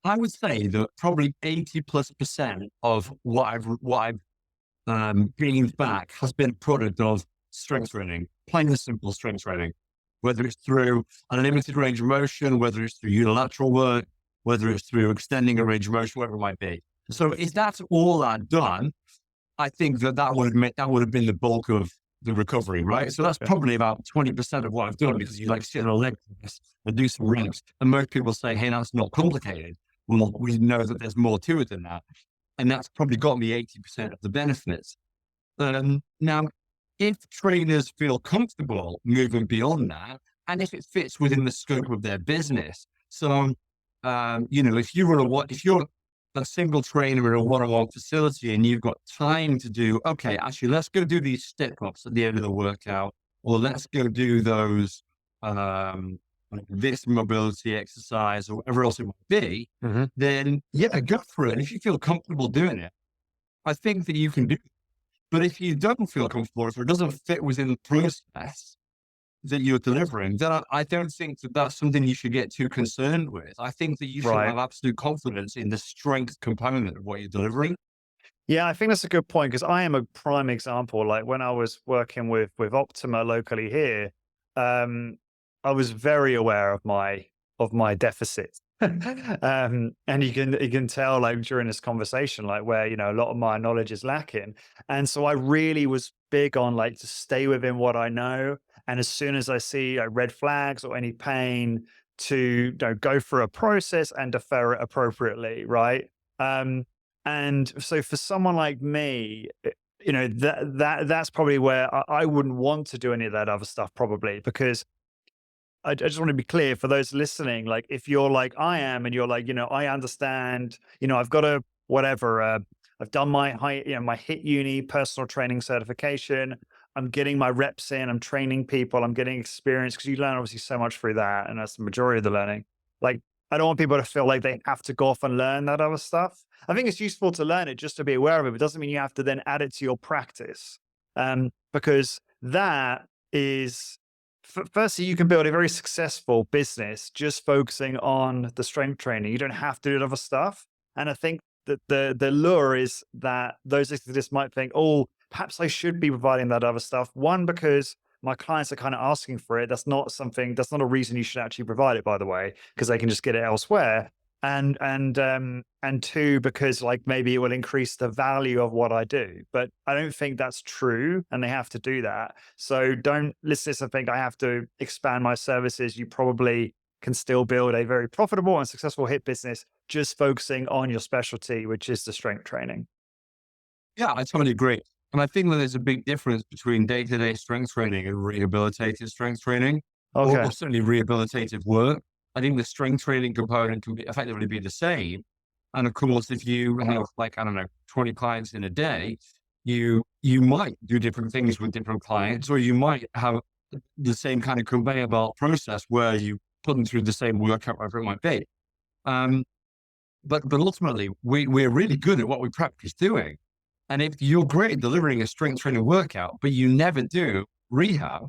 I would say that probably 80+% of what I've gained back has been a product of strength training, plain and simple strength training, whether it's through a limited range of motion, whether it's through unilateral work, whether it's through extending a range of motion, whatever it might be. So if that's all I've done, I think that would have been the bulk of the recovery, right? So that's Yeah. probably about 20% of what I've done, because you like sit on a leg press and do some reps. And most people say, hey, that's not complicated. Well, we know that there's more to it than that. And that's probably got me 80% of the benefits. Now, if trainers feel comfortable moving beyond that, and if it fits within the scope of their business, so if you're a single trainer in a one-on-one facility and you've got time to do, okay, actually, let's go do these step ups at the end of the workout, or let's go do those like this mobility exercise or whatever else it might be, Hmm. then yeah, go for it. And if you feel comfortable doing it, I think that you can do it. But if you don't feel comfortable, if it doesn't fit within the process that you're delivering, then I don't think that that's something you should get too concerned with. I think that you should Right. have absolute confidence in the strength component of what you're delivering. Yeah, I think that's a good point because I am a prime example. Like when I was working with Optima locally here, um, I was very aware of my deficits. And you can tell like during this conversation, like where a lot of my knowledge is lacking. And so I really was big on like to stay within what I know. And as soon as I see red flags or any pain, to go through a process and defer it appropriately, right? Um, and so for someone like me, that's probably where I wouldn't want to do any of that other stuff probably because I just want to be clear for those listening. Like if you're like I am and you're like, I understand, I've got a whatever, I've done my my HIT uni personal training certification. I'm getting my reps in, I'm training people, I'm getting experience because you learn obviously so much through that. And that's the majority of the learning. Like I don't want people to feel like they have to go off and learn that other stuff. I think it's useful to learn it just to be aware of it, but it doesn't mean you have to then add it to your practice. Because that is, firstly, you can build a very successful business just focusing on the strength training. You don't have to do other stuff. And I think the lure is that those executives might think, oh, perhaps I should be providing that other stuff. One, because my clients are kind of asking for it. That's not a reason you should actually provide it, by the way, because they can just get it elsewhere. And two, because like maybe it will increase the value of what I do. But I don't think that's true, and they have to do that. So don't listen to this and think I have to expand my services. You probably can still build a very profitable and successful hit business just focusing on your specialty, which is the strength training. Yeah, I totally agree. And I think that there's a big difference between day-to-day strength training and rehabilitative strength training, or Okay. certainly rehabilitative work. I think the strength training component can effectively be the same. And of course, if you have like, I don't know, 20 clients in a day, you might do different things with different clients, or you might have the same kind of conveyor belt process where you put them through the same workout, whatever it might be. Um, but ultimately, we're really good at what we practice doing. And if you're great at delivering a strength training workout, but you never do rehab,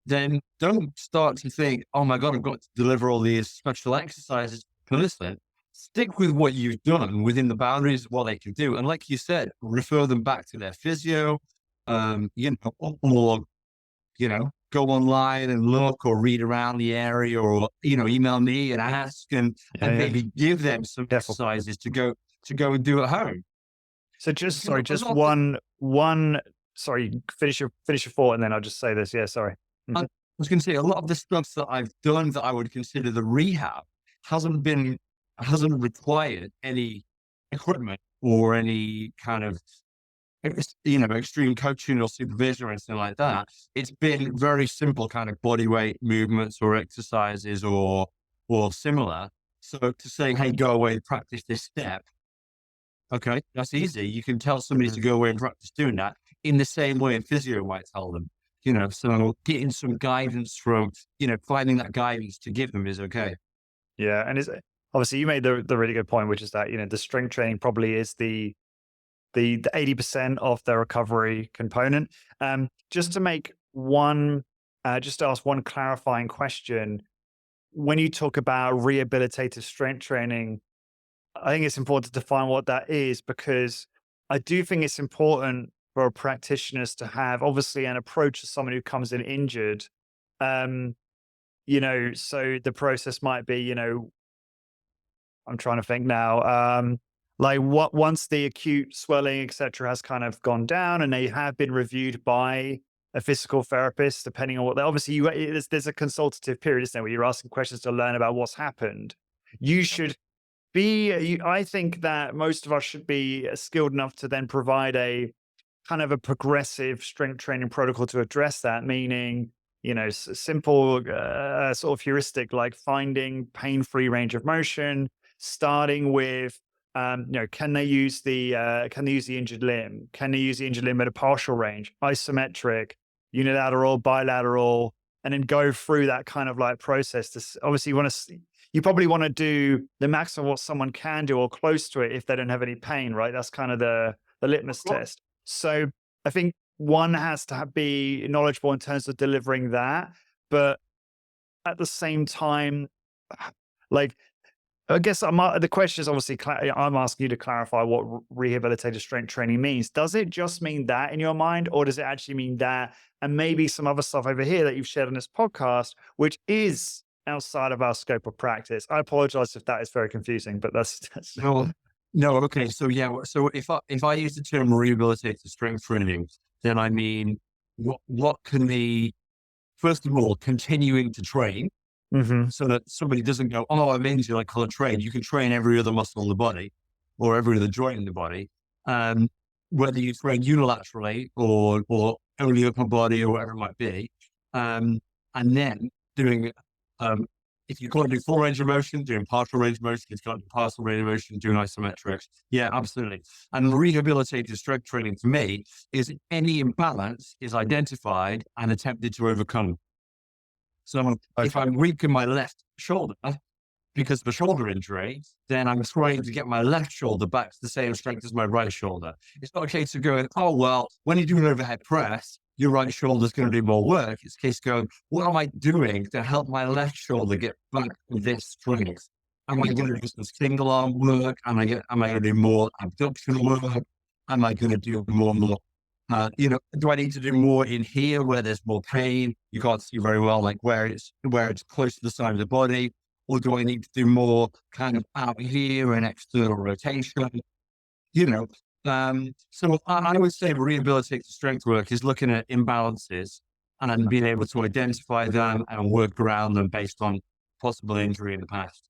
then don't start to think, oh my God, I've got to deliver all these special exercises. Listen, stick with what you've done within the boundaries of what they can do. And like you said, refer them back to their physio, or, go online and look or read around the area, or, email me and ask, and, Yeah, and yeah. maybe give them some Careful. exercises to go and do at home. So just You know, sorry, a just lot of one sorry, finish your thought and then I'll just say this. Yeah, sorry. I Mhm. was going to say a lot of the stuff that I've done that I would consider the rehab hasn't been hasn't required any equipment or any kind of extreme coaching or supervision or anything like that. It's been very simple kind of body weight movements or exercises or similar. So to say, hey, go away and practice this step. Okay, that's easy. You can tell somebody Mhm. to go away and practice doing that in the same way a physio might tell them. So getting some guidance from, finding that guidance to give them is okay. Yeah, and it's obviously you made the really good point, which is that the strength training probably is the 80% of the recovery component. Just to make one, just to ask one clarifying question, when you talk about rehabilitative strength training, I think it's important to define what that is, because I do think it's important for practitioners to have obviously an approach to someone who comes in injured. Um, so the process might be, I'm trying to think now. Like what once the acute swelling, etc., has kind of gone down, and they have been reviewed by a physical therapist, depending on what they obviously there's a consultative period, isn't there, where you're asking questions to learn about what's happened. You should I think that most of us should be skilled enough to then provide a kind of a progressive strength training protocol to address that, meaning, simple sort of heuristic like finding pain-free range of motion, starting with, can they use the injured limb? Can they use the injured limb at a partial range, isometric, unilateral, bilateral, and then go through that kind of like process obviously you probably want to do the maximum of what someone can do or close to it if they don't have any pain, right? That's kind of the litmus test. So I think one has to be knowledgeable in terms of delivering that, but at the same time, like I guess the question is obviously I'm asking you to clarify what rehabilitative strength training means. Does it just mean that in your mind, or does it actually mean that and maybe some other stuff over here that you've shared on this podcast, which is outside of our scope of practice? I apologize if that is very confusing, but that's No, no, okay. So yeah, so if I use the term rehabilitative strength training, then I mean what can the first of all continuing to train hmm so that somebody doesn't go, oh, I'm injured, I can't train. You can train every other muscle in the body or every other joint in the body. Um, Whether you train unilaterally or only upper body or whatever it might be. And then doing, um, if you've got to do full range of motion, doing partial range of motion, if you've got to do partial range of motion, doing isometrics. Yeah, absolutely. And rehabilitative strength training for me is any imbalance is identified and attempted to overcome. So if okay. I'm weak in my left shoulder because of a shoulder injury, then I'm trying to get my left shoulder back to the same strength as my right shoulder. It's not a case of going, oh, well, when you do an overhead press, your right shoulder is going to do more work. It's a case of going, what am I doing to help my left shoulder get back to this strength? Am I going to do some single arm work? Am I going to do more abduction work? Am I going to do more? Do I need to do more in here where there's more pain? You can't see very well, like where it's close to the side of the body, or do I need to do more kind of out here and external rotation? You know, so I would say rehabilitative strength work is looking at imbalances and then being able to identify them and work around them based on possible injury in the past.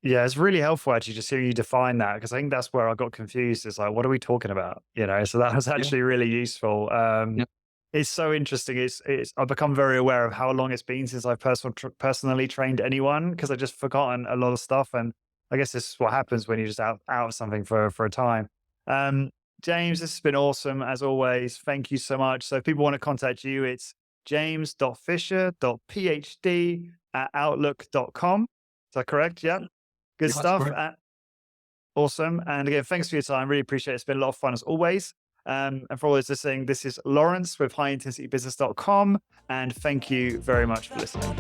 Yeah, it's really helpful actually just hearing you define that because I think that's where I got confused. It's like, what are we talking about? So that was Yeah, actually really useful. yeah, It's so interesting. It's I've become very aware of how long it's been since I've personally trained anyone because I just forgotten a lot of stuff. And I guess this is what happens when you're just out of something for a time. Um, James, this has been awesome as always. Thank you so much. So if people want to contact you, it's james.fisher.phd@outlook.com. Is that correct? Yeah. Good yeah, that's stuff. great. Awesome. And again, thanks for your time. Really appreciate it. It's been a lot of fun as always. And for all those listening, this is Lawrence with highintensitybusiness.com. And thank you very much for listening.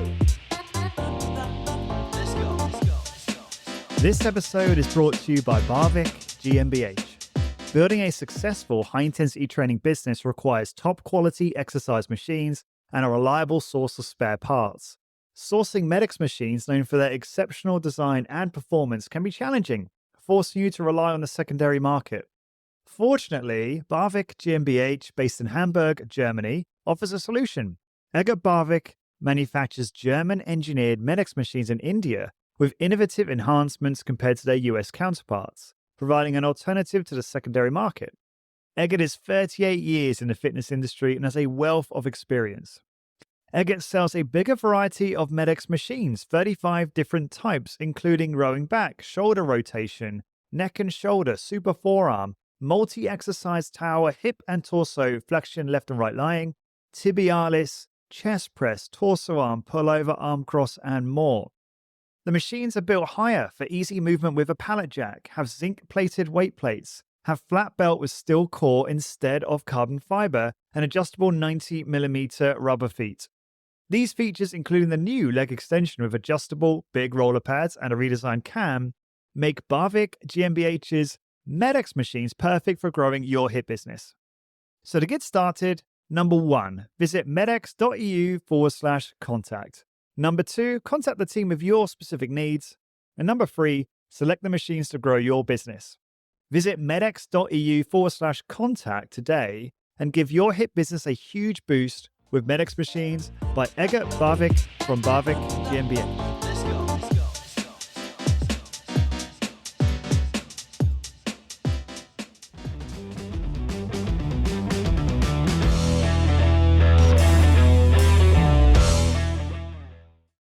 This episode is brought to you by Barvik GmbH. Building a successful high-intensity training business requires top-quality exercise machines and a reliable source of spare parts. Sourcing Medix machines known for their exceptional design and performance can be challenging, forcing you to rely on the secondary market. Fortunately, Barvik GmbH, based in Hamburg, Germany, offers a solution. Egger Barvik manufactures German-engineered Medix machines in India with innovative enhancements compared to their US counterparts, providing an alternative to the secondary market. Eggert is 38 years in the fitness industry and has a wealth of experience. Eggert sells a bigger variety of Medix machines, 35 different types, including rowing back, shoulder rotation, neck and shoulder, super forearm, multi-exercise tower, hip and torso, flexion left and right lying, tibialis, chest press, torso arm, pullover, arm cross, and more. The machines are built higher for easy movement with a pallet jack, have zinc-plated weight plates, have flat belt with steel core instead of carbon fiber, and adjustable 90mm rubber feet. These features, including the new leg extension with adjustable big roller pads and a redesigned cam, make Barvik GmbH's Medix machines perfect for growing your hip business. So to get started, number 1, visit medx.eu/contact. Number 2, contact the team with your specific needs. And number 3, select the machines to grow your business. Visit medx.eu/contact today and give your hip business a huge boost with Medix machines by Eggert Barvik from Barvik GmbH.